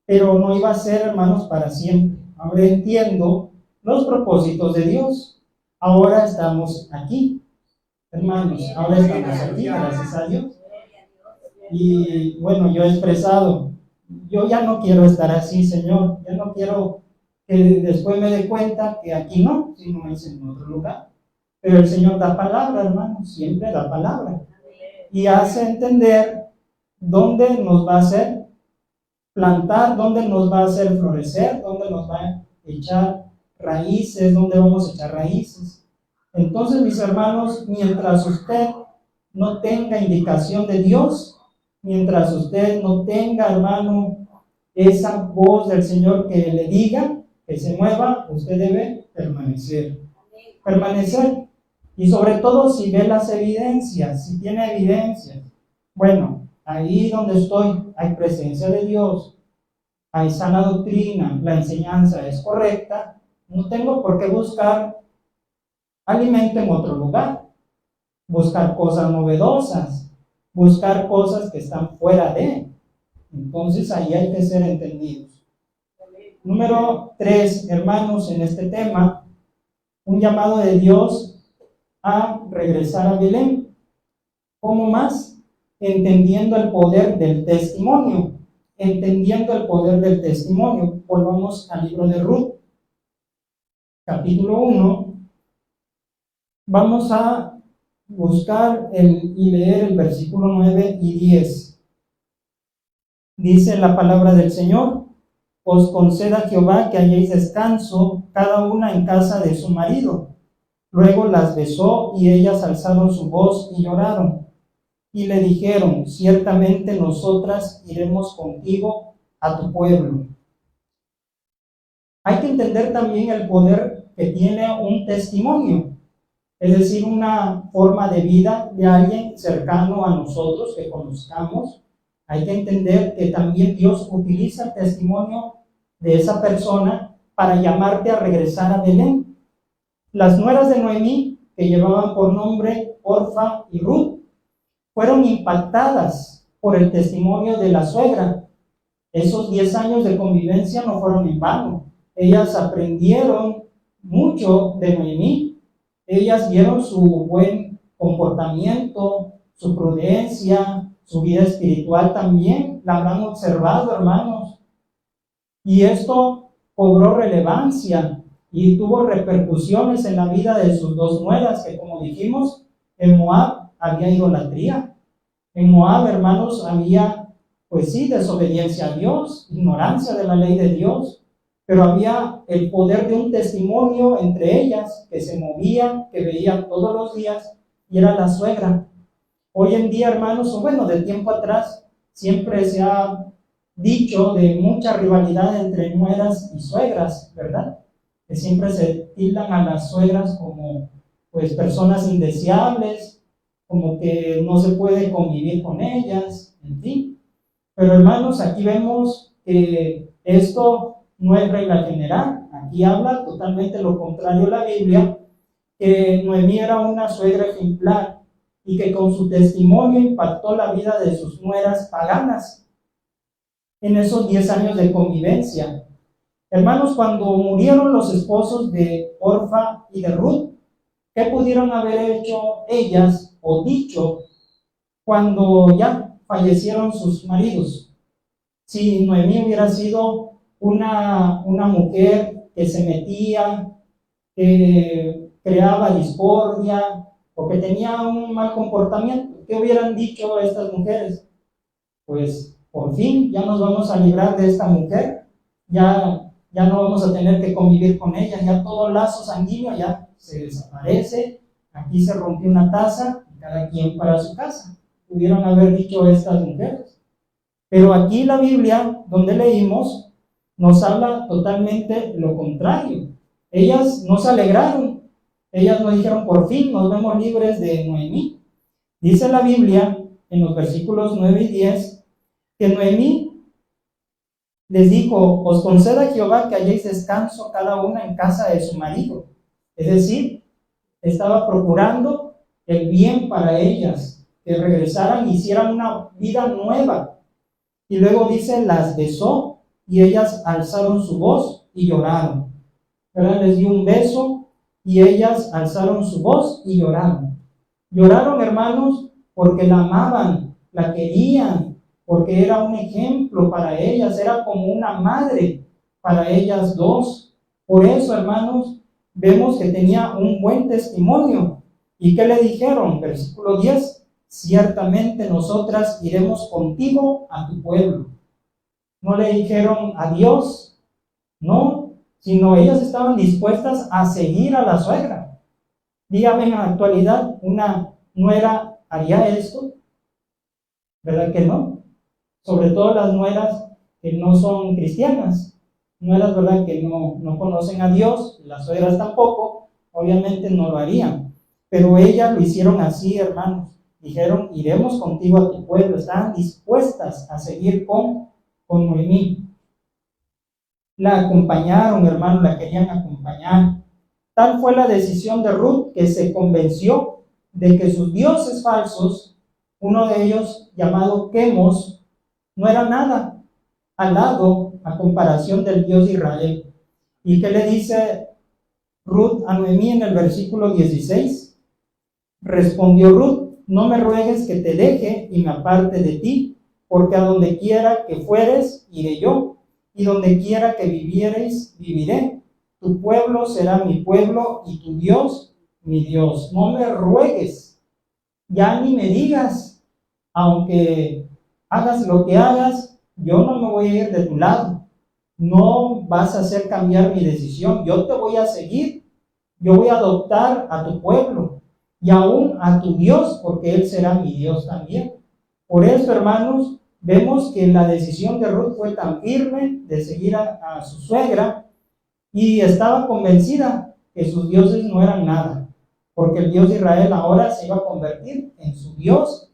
Speaker 1: pero no iba a ser, hermanos, para siempre. Ahora entiendo los propósitos de Dios. Ahora estamos aquí, hermanos, ahora estamos aquí, gracias a Dios. Y bueno, yo he expresado, yo ya no quiero estar así, Señor, ya no quiero que después me dé cuenta que aquí no, sino es en otro lugar. Pero el Señor da palabra, hermanos, siempre da palabra. Y hace entender dónde nos va a hacer plantar, dónde nos va a hacer florecer, dónde nos va a echar raíces, dónde vamos a echar raíces. Entonces, mis hermanos, mientras usted no tenga indicación de Dios, mientras usted no tenga, hermano, esa voz del Señor que le diga que se mueva, usted debe permanecer. Permanecer. Y sobre todo si ve las evidencias, si tiene evidencias. Bueno, ahí donde estoy hay presencia de Dios, hay sana doctrina, la enseñanza es correcta, no tengo por qué buscar alimento en otro lugar, buscar cosas novedosas, buscar cosas que están fuera de. Entonces ahí hay que ser entendidos. Número 3, hermanos, en este tema, un llamado de Dios a regresar a Belén. ¿Cómo más? Entendiendo el poder del testimonio. Entendiendo el poder del testimonio. Volvamos al libro de Ruth, capítulo 1. Vamos a buscar y leer el versículo 9 y 10. Dice la palabra del Señor: os conceda Jehová que halléis descanso, cada una en casa de su marido. Luego las besó, y ellas alzaron su voz y lloraron. Y le dijeron: ciertamente nosotras iremos contigo a tu pueblo. Hay que entender también el poder que tiene un testimonio, es decir, una forma de vida de alguien cercano a nosotros, que conozcamos. Hay que entender que también Dios utiliza el testimonio de esa persona para llamarte a regresar a Belén. Las nueras de Noemí, que llevaban por nombre Orfa y Ruth, fueron impactadas por el testimonio de la suegra. Esos 10 años de convivencia no fueron en vano. Ellas aprendieron mucho de Noemí. Ellas vieron su buen comportamiento, su prudencia, su vida espiritual también. La habrán observado, hermanos. Y esto cobró relevancia y tuvo repercusiones en la vida de sus dos nueras, que como dijimos, en Moab había idolatría. En Moab, hermanos, había, pues sí, desobediencia a Dios, ignorancia de la ley de Dios, pero había el poder de un testimonio entre ellas que se movía, que veía todos los días, y era la suegra. Hoy en día, hermanos, o bueno, de tiempo atrás, siempre se ha dicho de mucha rivalidad entre nueras y suegras, ¿verdad? Que siempre se tildan a las suegras como, pues, personas indeseables, como que no se puede convivir con ellas, en fin. Pero hermanos, aquí vemos que esto no es regla general. Aquí habla totalmente lo contrario la Biblia, que Noemí era una suegra ejemplar y que con su testimonio impactó la vida de sus nueras paganas en esos 10 años de convivencia. Hermanos, cuando murieron los esposos de Orfa y de Ruth, ¿qué pudieron haber hecho ellas o dicho cuando ya fallecieron sus maridos? Si Noemí hubiera sido una mujer que se metía, que creaba discordia o que tenía un mal comportamiento, ¿qué hubieran dicho estas mujeres? Pues por fin ya nos vamos a librar de esta mujer, ya no vamos a tener que convivir con ella, ya todo lazo sanguíneo ya se desaparece, aquí se rompió una taza y cada quien para su casa. Pudieron haber dicho estas mujeres. Pero aquí la Biblia, donde leímos, nos habla totalmente lo contrario. Ellas no se alegraron, ellas no dijeron por fin nos vemos libres de Noemí. Dice la Biblia en los versículos 9 y 10 que Noemí les dijo: os conceda Jehová que halléis descanso cada una en casa de su marido. Es decir, estaba procurando el bien para ellas, que regresaran y hicieran una vida nueva. Y luego dice, las besó y ellas alzaron su voz y lloraron. ¿Verdad? Les dio un beso y ellas alzaron su voz y lloraron. Lloraron, hermanos, porque la amaban, la querían, porque era un ejemplo para ellas, era como una madre para ellas dos. Por eso, hermanos, vemos que tenía un buen testimonio. ¿Y qué le dijeron? Versículo 10. Ciertamente nosotras iremos contigo a tu pueblo. No le dijeron adiós, no, sino ellas estaban dispuestas a seguir a la suegra. Dígame, en la actualidad, ¿una nuera haría esto? ¿Verdad que no? Sobre todo las nueras que no son cristianas, nueras, ¿verdad?, que no conocen a Dios, las suegras tampoco, obviamente no lo harían. Pero ellas lo hicieron así, hermanos. Dijeron, iremos contigo a tu pueblo. Estaban dispuestas a seguir con Noemí. La acompañaron, hermanos, la querían acompañar. Tal fue la decisión de Ruth, que se convenció de que sus dioses falsos, uno de ellos llamado Quemos, no era nada al lado, a comparación del Dios de Israel. ¿Y qué le dice Ruth a Noemí en el versículo 16? Respondió Ruth: no me ruegues que te deje y me aparte de ti, porque a donde quiera que fueres, iré yo, y donde quiera que viviereis, viviré. Tu pueblo será mi pueblo, y tu Dios, mi Dios. No me ruegues, ya ni me digas, aunque hagas lo que hagas, yo no me voy a ir de tu lado. No vas a hacer cambiar mi decisión, yo te voy a seguir, yo voy a adoptar a tu pueblo, y aún a tu Dios, porque Él será mi Dios también. Por eso, hermanos, vemos que la decisión de Ruth fue tan firme de seguir a su suegra, y estaba convencida que sus dioses no eran nada, porque el Dios de Israel ahora se iba a convertir en su Dios.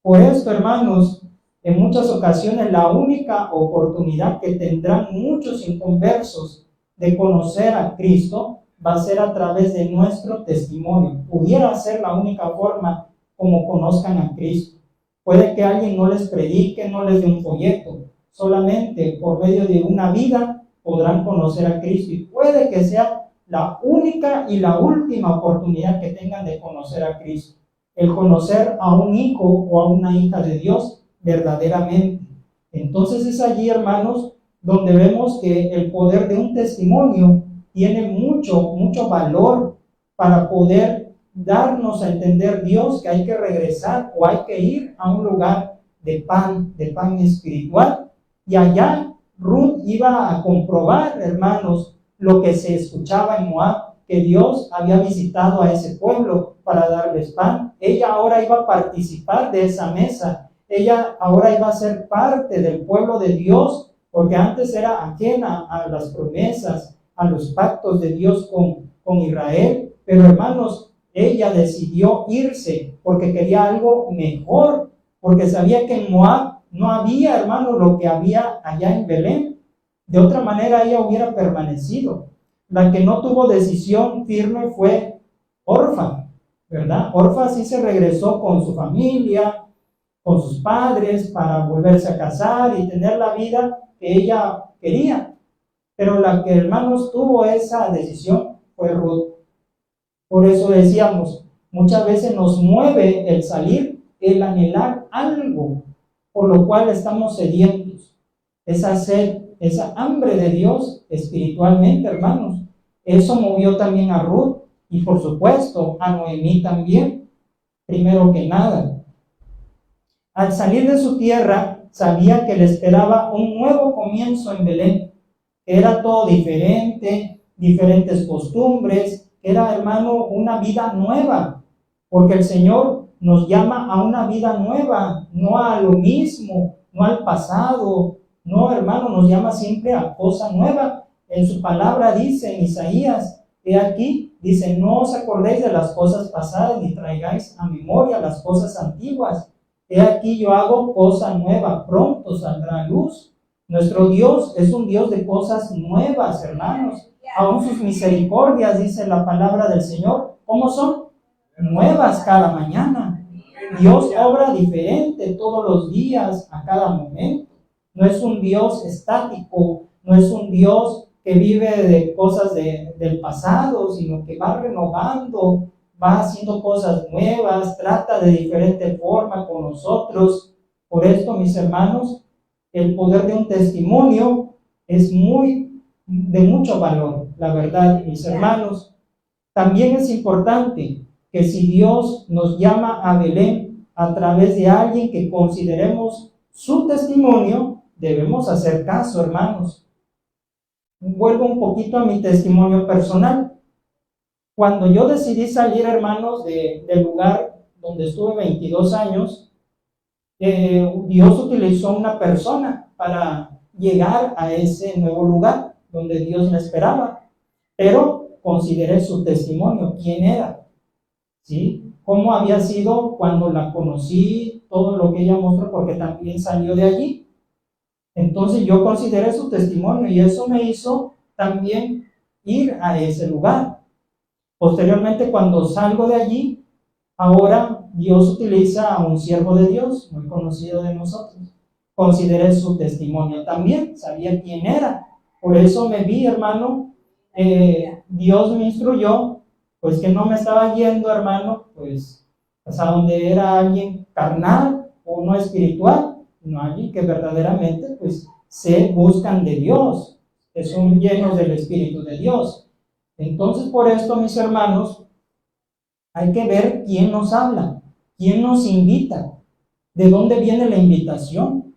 Speaker 1: Por esto, hermanos, en muchas ocasiones la única oportunidad que tendrán muchos inconversos de conocer a Cristo va a ser a través de nuestro testimonio. Pudiera ser la única forma como conozcan a Cristo. Puede que alguien no les predique, no les dé un folleto. Solamente por medio de una vida podrán conocer a Cristo. Y puede que sea la única y la última oportunidad que tengan de conocer a Cristo. El conocer a un hijo o a una hija de Dios verdaderamente. Entonces es allí, hermanos, donde vemos que el poder de un testimonio tiene mucho valor para poder darnos a entender Dios que hay que regresar o hay que ir a un lugar de pan espiritual. Y allá Ruth iba a comprobar, hermanos, lo que se escuchaba en Moab, que Dios había visitado a ese pueblo para darles pan. Ella ahora iba a participar de esa mesa. Ella ahora iba a ser parte del pueblo de Dios, porque antes era ajena a las promesas, a los pactos de Dios con Israel. Pero hermanos, ella decidió irse porque quería algo mejor, porque sabía que en Moab no había, hermanos, lo que había allá en Belén. De otra manera ella hubiera permanecido. La que no tuvo decisión firme fue Orfa, ¿verdad? Orfa sí se regresó con su familia, con sus padres, para volverse a casar y tener la vida que ella quería. Pero la que, hermanos, tuvo esa decisión fue Ruth. Por eso decíamos, muchas veces nos mueve el salir, el anhelar algo, por lo cual estamos sedientos. Esa sed, esa hambre de Dios espiritualmente, hermanos. Eso movió también a Ruth y por supuesto a Noemí también, primero que nada. Al salir de su tierra, sabía que le esperaba un nuevo comienzo en Belén. Era todo diferente, diferentes costumbres, era, hermano, una vida nueva, porque el Señor nos llama a una vida nueva, no a lo mismo, no al pasado, no, hermano, nos llama siempre a cosa nueva. En su palabra dice en Isaías, he aquí, dice, no os acordéis de las cosas pasadas, ni traigáis a memoria las cosas antiguas. He aquí yo hago cosa nueva, pronto saldrá a luz. Nuestro Dios es un Dios de cosas nuevas, hermanos. Aún sus misericordias, dice la palabra del Señor, ¿cómo son? Nuevas cada mañana. Dios obra diferente todos los días, a cada momento. No es un Dios estático, no es un Dios que vive de cosas del pasado, sino que va renovando, va haciendo cosas nuevas, trata de diferente forma con nosotros. Por esto, mis hermanos, el poder de un testimonio es de mucho valor, la verdad, mis hermanos. También es importante que si Dios nos llama a Belén a través de alguien que consideremos su testimonio, debemos hacer caso, hermanos. Vuelvo un poquito a mi testimonio personal. Cuando yo decidí salir, hermanos, del lugar donde estuve 22 años, Dios utilizó una persona para llegar a ese nuevo lugar donde Dios me esperaba, pero consideré su testimonio, quién era, ¿sí? Cómo había sido cuando la conocí, todo lo que ella mostró, porque también salió de allí. Entonces yo consideré su testimonio y eso me hizo también ir a ese lugar. Posteriormente, cuando salgo de allí, ahora Dios utiliza a un siervo de Dios, muy conocido de nosotros. Consideré su testimonio también, sabía quién era. Por eso me vi, hermano, Dios me instruyó, pues que no me estaba yendo, hermano, pues a donde era alguien carnal o no espiritual, sino alguien que verdaderamente, pues, se buscan de Dios, que son llenos del Espíritu de Dios. Entonces, por esto, mis hermanos, hay que ver quién nos habla, quién nos invita, de dónde viene la invitación,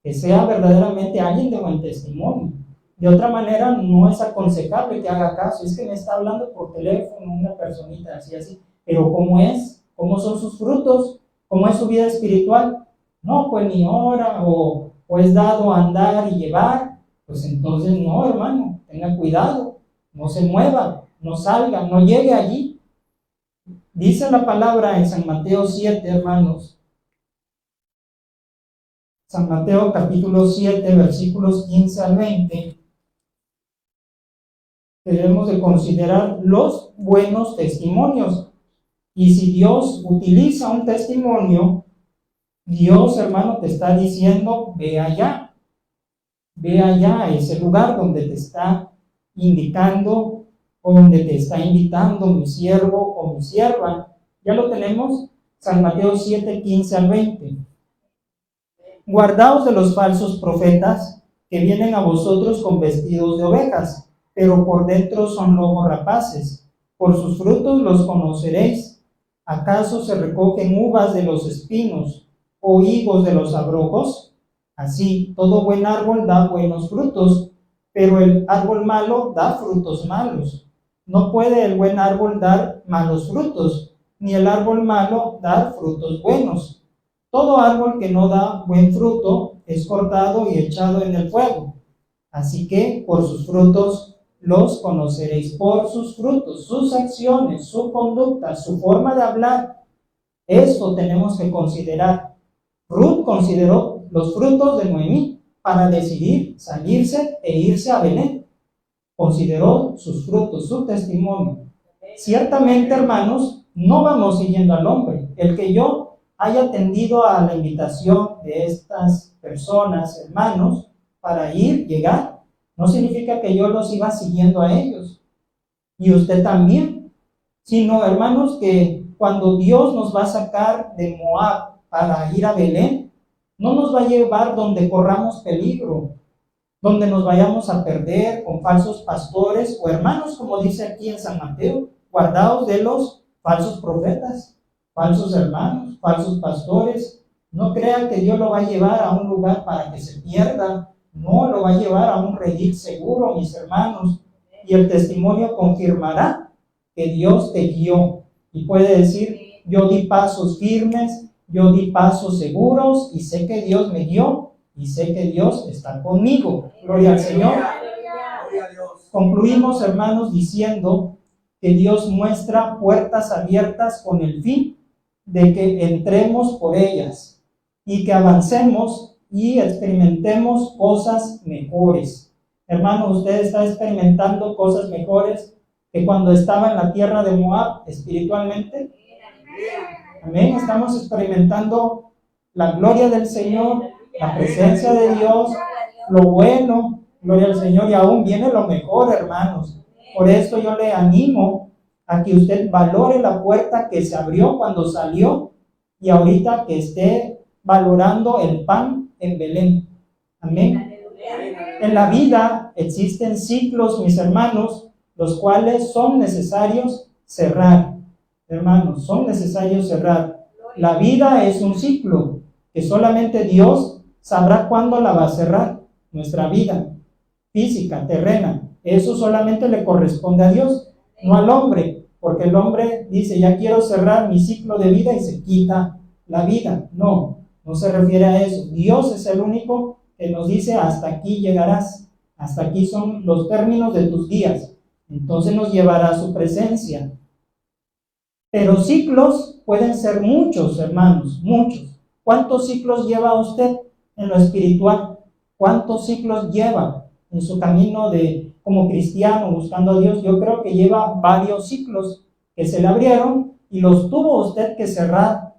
Speaker 1: que sea verdaderamente alguien de buen testimonio. De otra manera, no es aconsejable que haga caso. Es que me está hablando por teléfono una personita así, pero ¿cómo es? ¿Cómo son sus frutos? ¿Cómo es su vida espiritual? No, pues ni ora o es dado a andar y llevar. Pues entonces no, hermano, tenga cuidado, no se mueva, no salga, no llegue allí. Dice la palabra en San Mateo 7, hermanos. San Mateo capítulo 7, versículos 15 al 20. Debemos de considerar los buenos testimonios. Y si Dios utiliza un testimonio, Dios, hermano, te está diciendo, ve allá a ese lugar donde te está indicando, o donde te está invitando mi siervo o mi sierva. Ya lo tenemos, San Mateo 7, 15 al 20. Guardaos de los falsos profetas que vienen a vosotros con vestidos de ovejas, pero por dentro son lobos rapaces. Por sus frutos los conoceréis. ¿Acaso se recogen uvas de los espinos o higos de los abrojos? Así, todo buen árbol da buenos frutos, pero el árbol malo da frutos malos. No puede el buen árbol dar malos frutos, ni el árbol malo dar frutos buenos. Todo árbol que no da buen fruto es cortado y echado en el fuego. Así que por sus frutos los conoceréis, por sus frutos, sus acciones, su conducta, su forma de hablar. Esto tenemos que considerar. Ruth consideró los frutos de Noemí para decidir salirse e irse a Belén. Consideró sus frutos, su testimonio. Ciertamente, hermanos, no vamos siguiendo al hombre. El que yo haya atendido a la invitación de estas personas, hermanos, para llegar, no significa que yo los iba siguiendo a ellos. Y usted también. Sino, hermanos, que cuando Dios nos va a sacar de Moab para ir a Belén, no nos va a llevar donde corramos peligro, donde nos vayamos a perder con falsos pastores o hermanos, como dice aquí en San Mateo, guardaos de los falsos profetas, falsos hermanos, falsos pastores. No crean que Dios lo va a llevar a un lugar para que se pierda. No, lo va a llevar a un redil seguro, mis hermanos. Y el testimonio confirmará que Dios te guió. Y puede decir, yo di pasos firmes, yo di pasos seguros, y sé que Dios me guió, y sé que Dios está conmigo. Gloria al Señor. Concluimos, hermanos, diciendo que Dios muestra puertas abiertas con el fin de que entremos por ellas y que avancemos y experimentemos cosas mejores. Hermano, usted está experimentando cosas mejores que cuando estaba en la tierra de Moab espiritualmente. Amén. Estamos experimentando la gloria del Señor, la presencia de Dios, lo bueno, gloria al Señor, y aún viene lo mejor, hermanos. Por esto yo le animo a que usted valore la puerta que se abrió cuando salió y ahorita que esté valorando el pan en Belén. Amén. En la vida existen ciclos, mis hermanos, los cuales son necesarios cerrar. Hermanos, son necesarios cerrar. La vida es un ciclo que solamente Dios sabrá cuándo la va a cerrar. Nuestra vida física, terrena, eso solamente le corresponde a Dios, no al hombre, porque el hombre dice, ya quiero cerrar mi ciclo de vida y se quita la vida. No, no se refiere a eso. Dios es el único que nos dice, hasta aquí llegarás, hasta aquí son los términos de tus días. Entonces nos llevará a su presencia. Pero ciclos pueden ser muchos, hermanos, muchos. ¿Cuántos ciclos lleva usted en lo espiritual? ¿Cuántos ciclos lleva en su camino como cristiano buscando a Dios? Yo creo que lleva varios ciclos que se le abrieron y los tuvo usted que cerrar.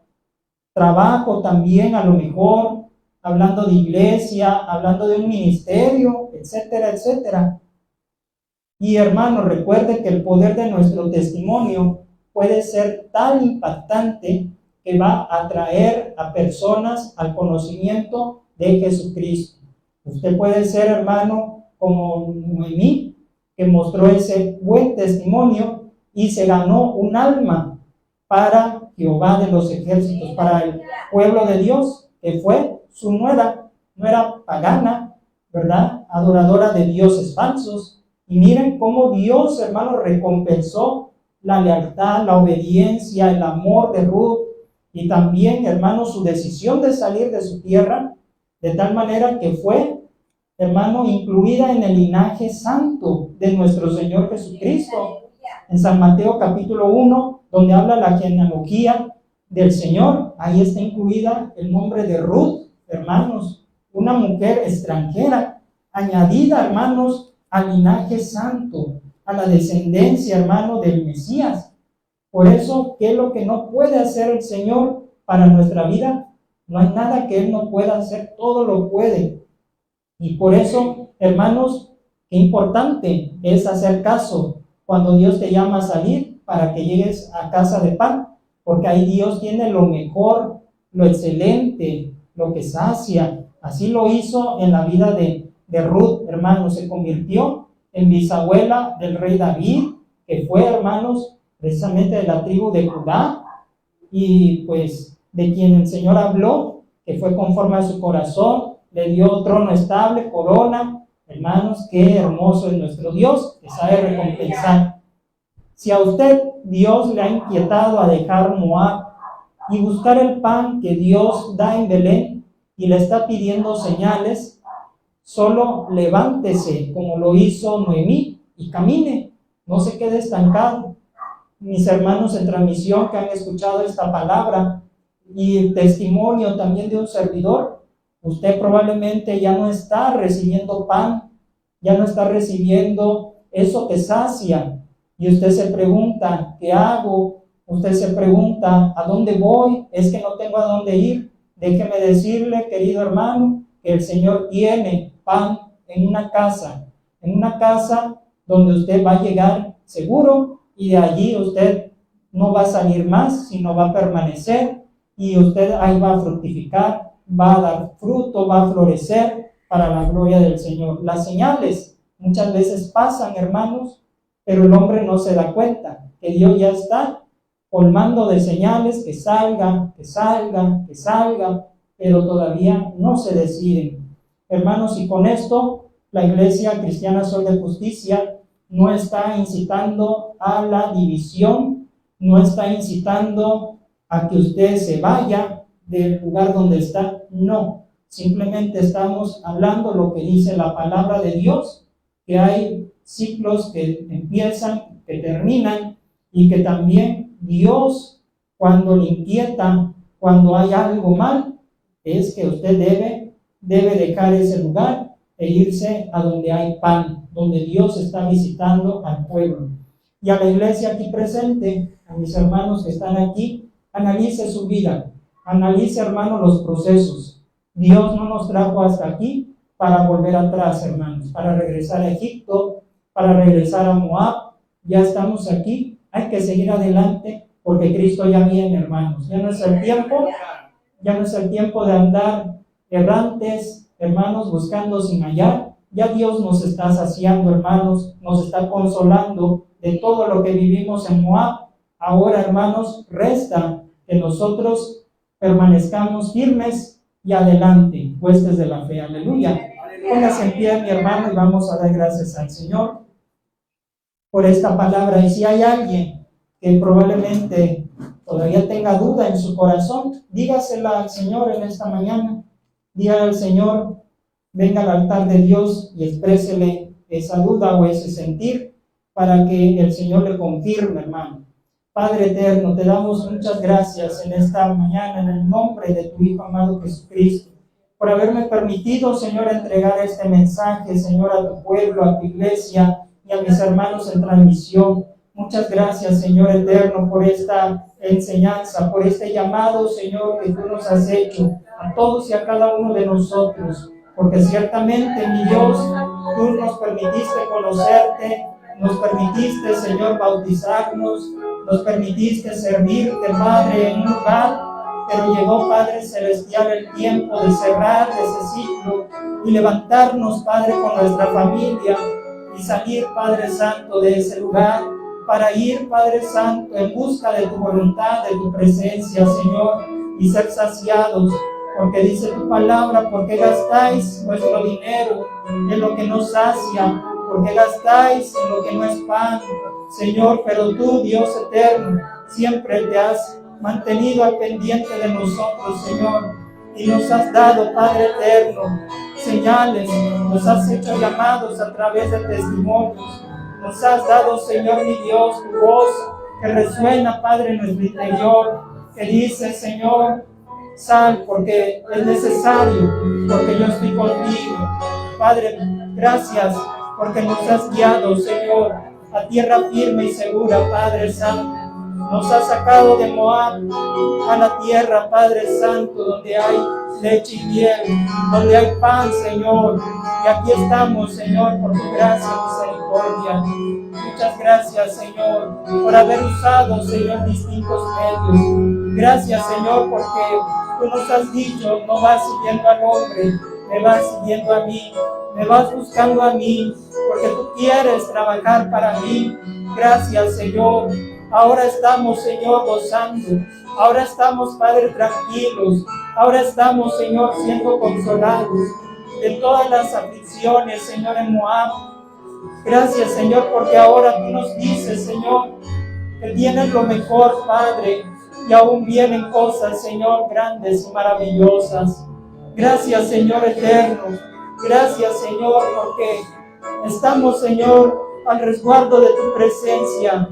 Speaker 1: Trabajo también, a lo mejor, hablando de iglesia, hablando de un ministerio, etcétera, etcétera. Y hermano, recuerde que el poder de nuestro testimonio puede ser tan impactante que va a atraer a personas al conocimiento de Jesucristo. Usted puede ser, hermano, como Noemí, que mostró ese buen testimonio y se ganó un alma para Jehová de los ejércitos, para el pueblo de Dios, que fue su nuera, no era pagana, ¿verdad? Adoradora de dioses falsos. Y miren cómo Dios, hermano, recompensó la lealtad, la obediencia, el amor de Ruth, y también, hermano, su decisión de salir de su tierra, de tal manera que fue, hermano, incluida en el linaje santo de nuestro Señor Jesucristo. En San Mateo capítulo 1, donde habla la genealogía del Señor, ahí está incluida el nombre de Ruth, hermanos, una mujer extranjera, añadida, hermanos, al linaje santo, a la descendencia, hermano, del Mesías. Por eso, ¿qué es lo que no puede hacer el Señor para nuestra vida? No hay nada que Él no pueda hacer, todo lo puede. Y por eso, hermanos, qué importante es hacer caso cuando Dios te llama a salir para que llegues a casa de pan, porque ahí Dios tiene lo mejor, lo excelente, lo que sacia. Así lo hizo en la vida de Ruth, hermanos, se convirtió en bisabuela del rey David, que fue, hermanos, precisamente de la tribu de Judá, y pues de quien el Señor habló, que fue conforme a su corazón, le dio trono estable, corona. Hermanos, qué hermoso es nuestro Dios, que sabe recompensar. Si a usted Dios le ha inquietado a dejar Moab y buscar el pan que Dios da en Belén y le está pidiendo señales, solo levántese como lo hizo Noemí y camine, no se quede estancado. Mis hermanos en transmisión que han escuchado esta palabra y el testimonio también de un servidor, usted probablemente ya no está recibiendo pan, ya no está recibiendo eso que sacia, y usted se pregunta, ¿qué hago? Usted se pregunta, ¿a dónde voy? Es que no tengo a dónde ir. Déjeme decirle, querido hermano, que el Señor tiene pan en una casa donde usted va a llegar seguro, y de allí usted no va a salir más, sino va a permanecer, y usted ahí va a fructificar, va a dar fruto, va a florecer para la gloria del Señor. Las señales muchas veces pasan, hermanos, pero el hombre no se da cuenta que Dios ya está colmando de señales, que salgan, pero todavía no se deciden. Hermanos, y con esto la Iglesia Cristiana Sol de Justicia no está incitando a la división, no está incitando a que usted se vaya del lugar donde está, no. Simplemente estamos hablando lo que dice la palabra de Dios, que hay ciclos que empiezan, que terminan, y que también Dios, cuando le inquieta, cuando hay algo mal, es que usted debe dejar ese lugar e irse a donde hay pan, donde Dios está visitando al pueblo. Y a la iglesia aquí presente, a mis hermanos que están aquí, analice su vida, analice, hermanos, los procesos. Dios no nos trajo hasta aquí para volver atrás, hermanos, para regresar a Egipto, para regresar a Moab. Ya estamos aquí, hay que seguir adelante, porque Cristo ya viene, hermanos. Ya no es el tiempo de andar errantes, hermanos, buscando sin hallar. Ya Dios nos está saciando, hermanos, nos está consolando de todo lo que vivimos en Moab. Ahora, hermanos, resta que nosotros permanezcamos firmes y adelante, puestos de la fe. Aleluya. Póngase en pie, mi hermano, y vamos a dar gracias al Señor por esta palabra. Y si hay alguien que probablemente todavía tenga duda en su corazón, dígasela al Señor en esta mañana. Dígale al Señor, venga al altar de Dios y exprésele esa duda o ese sentir para que el Señor le confirme, hermano. Padre eterno, te damos muchas gracias en esta mañana en el nombre de tu Hijo amado Jesucristo, por haberme permitido, Señor, entregar este mensaje, Señor, a tu pueblo, a tu iglesia y a mis hermanos en transmisión. Muchas gracias, Señor eterno, por esta enseñanza, por este llamado, Señor, que tú nos has hecho a todos y a cada uno de nosotros, porque ciertamente, mi Dios, tú nos permitiste conocerte, nos permitiste, Señor, bautizarnos, nos permitiste servirte, Padre, en un lugar, pero llegó, Padre Celestial, el tiempo de cerrar ese ciclo y levantarnos, Padre, con nuestra familia y salir, Padre Santo, de ese lugar para ir, Padre Santo, en busca de tu voluntad, de tu presencia, Señor, y ser saciados, porque dice tu palabra, porque gastáis vuestro dinero en lo que no sacia, porque gastáis en lo que no es pan, Señor, pero tú, Dios eterno, siempre te has mantenido al pendiente de nosotros, Señor, y nos has dado, Padre eterno, señales, nos has hecho llamados a través de testimonios, nos has dado, Señor mi Dios, tu voz que resuena, Padre, en nuestro interior, que dice, Señor, sal porque es necesario, porque yo estoy contigo. Padre, gracias porque nos has guiado, Señor, a tierra firme y segura, Padre Santo. Nos has sacado de Moab a la tierra, Padre Santo, donde hay leche y miel, donde hay pan, Señor. Y aquí estamos, Señor, por tu gracia y misericordia. Muchas gracias, Señor, por haber usado, Señor, distintos medios. Gracias, Señor, porque tú nos has dicho, no vas siguiendo al hombre, me vas siguiendo a mí, me vas buscando a mí, porque tú quieres trabajar para mí. Gracias, Señor. Ahora estamos, Señor, gozando. Ahora estamos, Padre, tranquilos. Ahora estamos, Señor, siendo consolados de todas las aflicciones, Señor, en Moab. Gracias, Señor, porque ahora tú nos dices, Señor, que viene lo mejor, Padre, y aún vienen cosas, Señor, grandes y maravillosas. Gracias, Señor eterno. Gracias, Señor, porque estamos, Señor, al resguardo de tu presencia.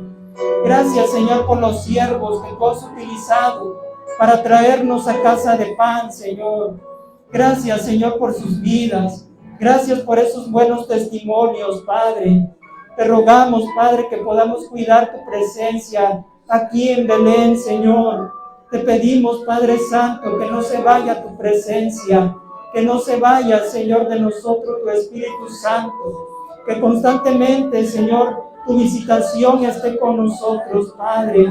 Speaker 1: Gracias, Señor, por los siervos que tú has utilizado para traernos a casa de pan, Señor. Gracias, Señor, por sus vidas. Gracias por esos buenos testimonios, Padre. Te rogamos, Padre, que podamos cuidar tu presencia aquí en Belén, Señor. Te pedimos, Padre Santo, que no se vaya tu presencia, que no se vaya, Señor, de nosotros tu Espíritu Santo, que constantemente, Señor, tu visitación esté con nosotros, Padre.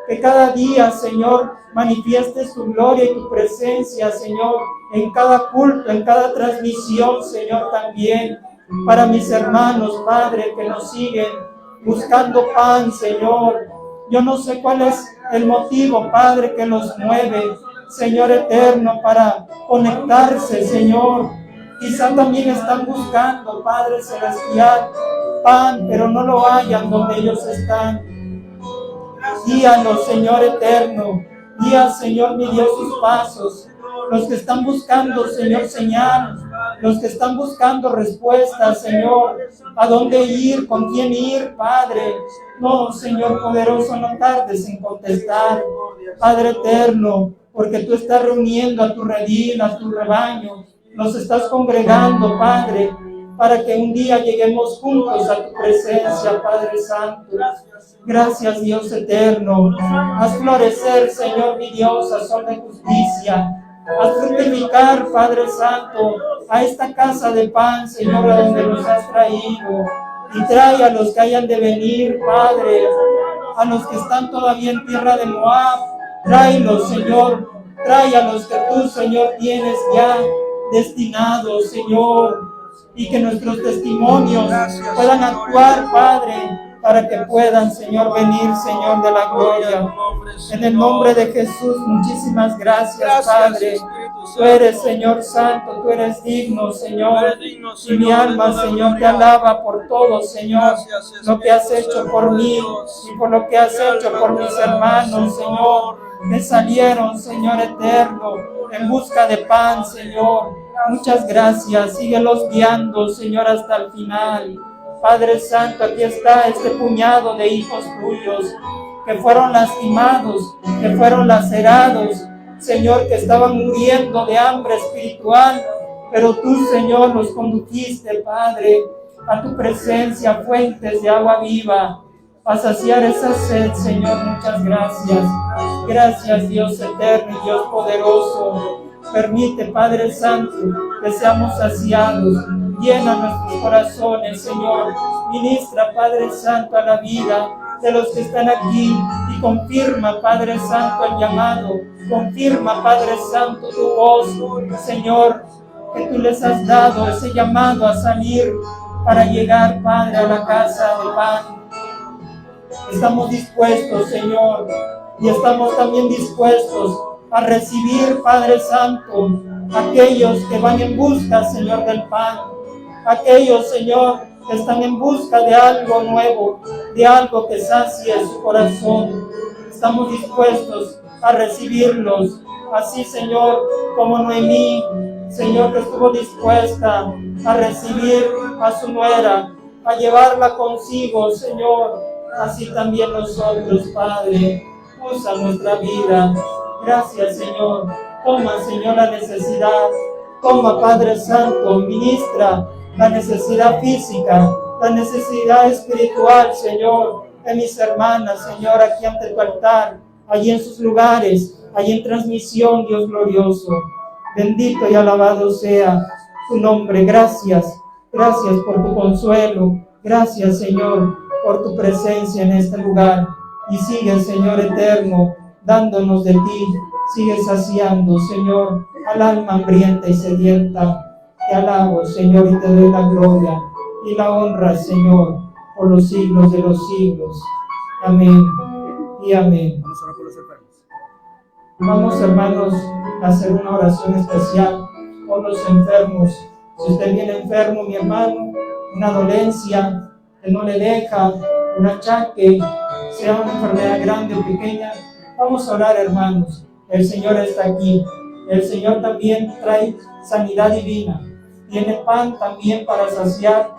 Speaker 1: Que cada día, Señor, manifiestes tu gloria y tu presencia, Señor, en cada culto, en cada transmisión, Señor, también. Para mis hermanos, Padre, que nos siguen buscando pan, Señor. Yo no sé cuál es el motivo, Padre, que los mueve, Señor eterno, para conectarse, Señor. Quizá también están buscando, Padre celestial, pan, pero no lo hallan donde ellos están. Guíanos, Señor eterno. Guía, Señor, mi Dios, sus pasos. Los que están buscando, Señor, señal. Los que están buscando respuestas, Señor. ¿A dónde ir? ¿Con quién ir, Padre? No, Señor poderoso, no tardes en contestar. Padre eterno, porque tú estás reuniendo a tu redil, a tu rebaño. Nos estás congregando, Padre, para que un día lleguemos juntos a tu presencia, Padre Santo. Gracias, Dios eterno. Haz florecer, Señor mi Dios, a sol de justicia. Haz fructificar, Padre Santo, a esta casa de pan, Señor, a donde nos has traído. Y trae a los que hayan de venir, Padre, a los que están todavía en tierra de Moab. Tráelos, Señor. Trae a los que tú, Señor, tienes ya destinados, Señor. Y que nuestros testimonios puedan actuar, Padre, para que puedan, Señor, venir, Señor de la gloria. En el nombre de Jesús, muchísimas gracias, Padre. Tú eres, Señor Santo, tú eres digno, Señor. Y mi alma, Señor, te alaba por todo, Señor, lo que has hecho por mí y por lo que has hecho por mis hermanos, Señor, que salieron, Señor eterno, en busca de pan, Señor. Muchas gracias. Síguelos guiando, Señor, hasta el final. Padre Santo, aquí está este puñado de hijos tuyos que fueron lastimados, que fueron lacerados, Señor, que estaban muriendo de hambre espiritual, pero tú, Señor, los condujiste, Padre, a tu presencia, fuentes de agua viva, a saciar esa sed, Señor. Muchas gracias. Gracias, Dios eterno y Dios poderoso. Permite, Padre Santo, que seamos saciados. Llena nuestros corazones, Señor. Ministra, Padre Santo, a la vida de los que están aquí y confirma, Padre Santo, el llamado. Confirma, Padre Santo, tu voz, Señor, que tú les has dado ese llamado a salir para llegar, Padre, a la casa de pan. Estamos dispuestos, Señor, y estamos también dispuestos a recibir, Padre Santo, aquellos que van en busca, Señor, del pan. Aquellos, Señor, que están en busca de algo nuevo, de algo que sacie su corazón. Estamos dispuestos a recibirlos. Así, Señor, como Noemí, Señor, que estuvo dispuesta a recibir a su nuera, a llevarla consigo, Señor. Así también nosotros, Padre, usa nuestra vida. Gracias, Señor. Toma, Señor, la necesidad. Toma, Padre Santo, ministra la necesidad física, la necesidad espiritual, Señor, de mis hermanas, Señor, aquí ante tu altar, allí en sus lugares, allí en transmisión, Dios glorioso. Bendito y alabado sea tu nombre. Gracias, gracias por tu consuelo. Gracias, Señor, por tu presencia en este lugar. Y sigue, Señor eterno, dándonos de ti. Sigue saciando, Señor, al alma hambrienta y sedienta. Te alabo, Señor, y te doy la gloria y la honra, Señor, por los siglos de los siglos. Amén. y amén.
Speaker 2: Vamos a orar por los enfermos.
Speaker 1: Vamos, hermanos, a hacer una oración especial por los enfermos. Si usted viene enfermo, mi hermano, una dolencia que no le deja, un achaque, sea una enfermedad grande o pequeña, vamos a orar, hermanos. El Señor está aquí. El Señor también trae sanidad divina. Tiene pan también para saciar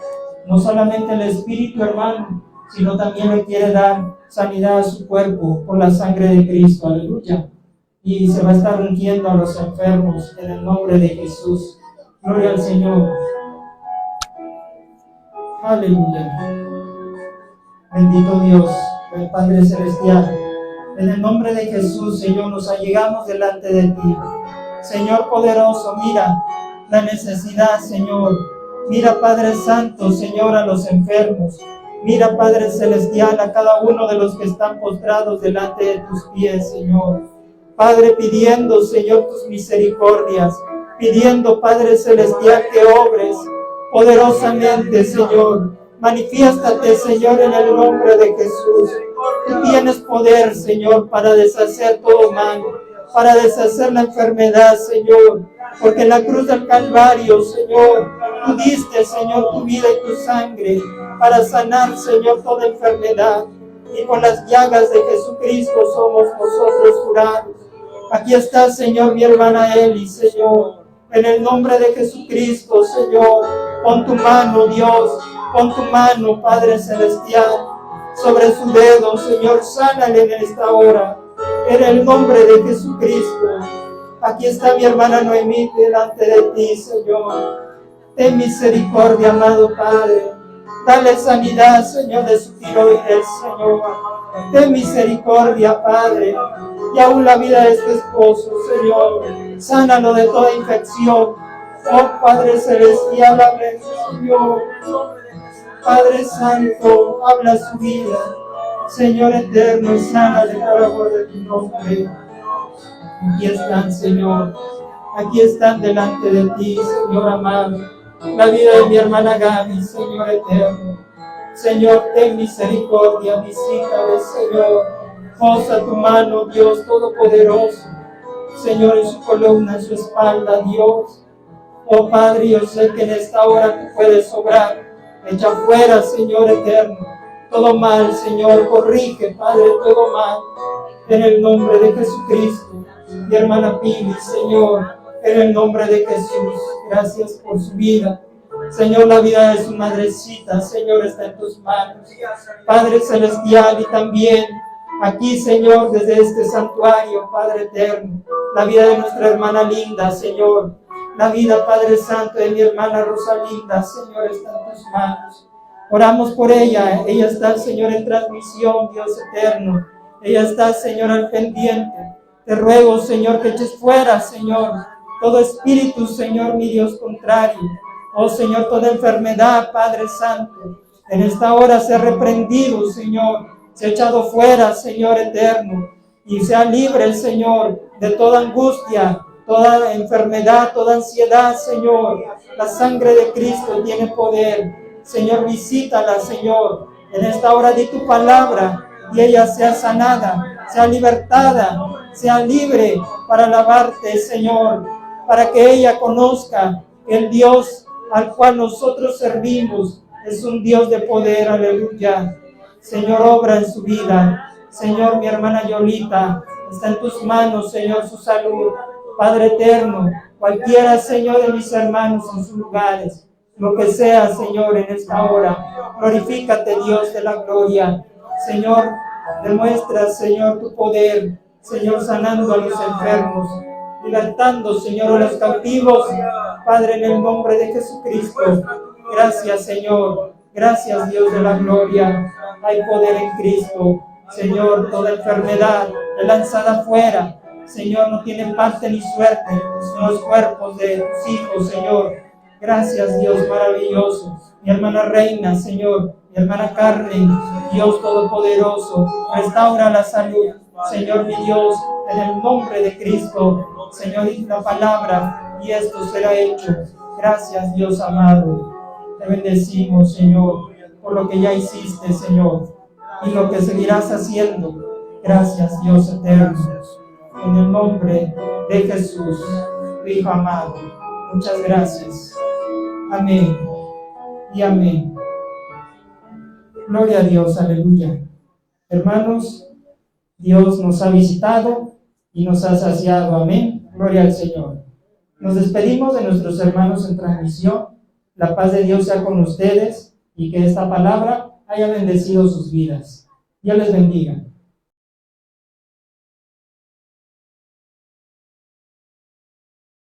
Speaker 1: no solamente el espíritu, hermano, sino también le quiere dar sanidad a su cuerpo por la sangre de Cristo. Aleluya. Y se va a estar ungiendo a los enfermos en el nombre de Jesús. Gloria al Señor. Aleluya. Bendito Dios, el Padre Celestial. En el nombre de Jesús, Señor, nos allegamos delante de ti. Señor poderoso, mira la necesidad, Señor. Mira, Padre Santo, Señor, a los enfermos. Mira, Padre Celestial, a cada uno de los que están postrados delante de tus pies, Señor. Padre, pidiendo, Señor, tus misericordias. Pidiendo, Padre Celestial, que obres poderosamente, Señor. Manifiéstate, Señor, en el nombre de Jesús. Tú tienes poder, Señor, para deshacer todo mal, para deshacer la enfermedad, Señor. Porque en la cruz del Calvario, Señor, tú diste, Señor, tu vida y tu sangre para sanar, Señor, toda enfermedad. Y con las llagas de Jesucristo somos nosotros curados. Aquí está, Señor, mi hermana Eli, Señor. En el nombre de Jesucristo, Señor, pon tu mano, Dios, pon tu mano, Padre Celestial, sobre su dedo, Señor, sánale en esta hora, en el nombre de Jesucristo. Aquí está mi hermana Noemí delante de ti, Señor. Ten misericordia, amado Padre. Dale sanidad, Señor, de su tiroides, Señor. Ten misericordia, Padre. Y aún la vida de este esposo, Señor. Sánalo de toda infección. Oh, Padre Celestial, habla, Señor. Padre Santo, habla su vida. Señor eterno, sánale por amor de tu nombre. Aquí están, Señor. Aquí están delante de ti, Señor amado. La vida de mi hermana Gaby, Señor eterno. Señor, ten misericordia, visítale, Señor. Posa tu mano, Dios Todopoderoso. Señor, en su columna, en su espalda, Dios. Oh Padre, yo sé que en esta hora tú puedes obrar. Echa fuera, Señor eterno, todo mal, Señor. Corrige, Padre, todo mal. En el nombre de Jesucristo. Mi hermana Pili, Señor, en el nombre de Jesús. Gracias por su vida. Señor, la vida de su madrecita, Señor, está en tus manos. Padre Celestial, y también aquí, Señor, desde este santuario, Padre eterno, la vida de nuestra hermana Linda, Señor. La vida, Padre Santo, de mi hermana Rosalinda, Señor, está en tus manos. Oramos por ella. Ella está, Señor, en transmisión, Dios eterno. Ella está, Señor, al pendiente. Te ruego, Señor, que eches fuera, Señor, todo espíritu, Señor, mi Dios, contrario. Oh, Señor, toda enfermedad, Padre Santo, en esta hora sea reprendido, Señor, sea echado fuera, Señor eterno, y sea libre, Señor, de toda angustia, toda enfermedad, toda ansiedad, Señor. La sangre de Cristo tiene poder. Señor, visítala, Señor. En esta hora di tu palabra y ella sea sanada, sea libertada, sea libre para alabarte, Señor, para que ella conozca que el Dios al cual nosotros servimos es un Dios de poder. Aleluya. Señor, obra en su vida. Señor, mi hermana Yolita, está en tus manos, Señor, su salud. Padre eterno, cualquiera, Señor, de mis hermanos en sus lugares, lo que sea, Señor, en esta hora, glorifícate, Dios de la gloria. Señor, demuestra, Señor, tu poder, Señor, sanando a los enfermos, libertando, Señor, a los cautivos, Padre, en el nombre de Jesucristo. Gracias, Señor. Gracias, Dios de la gloria. Hay poder en Cristo. Señor, toda enfermedad es lanzada afuera. Señor, no tiene parte ni suerte en los cuerpos de tus hijos, Señor. Gracias, Dios maravilloso. Mi hermana Reina, Señor. Mi hermana Carmen, Dios Todopoderoso. Restaura la salud, Señor, mi Dios, en el nombre de Cristo. Señor, di la palabra y esto será hecho. Gracias, Dios amado. Te bendecimos, Señor, por lo que ya hiciste, Señor, y lo que seguirás haciendo. Gracias, Dios eterno, en el nombre de Jesús, tu Hijo amado. Muchas gracias. Amén y amén. Gloria a Dios, aleluya. Hermanos, Dios nos ha visitado y nos ha saciado. Amén. Gloria al Señor. Nos despedimos de nuestros hermanos en transmisión. La paz de Dios sea con ustedes y que esta palabra haya bendecido sus vidas. Dios les bendiga.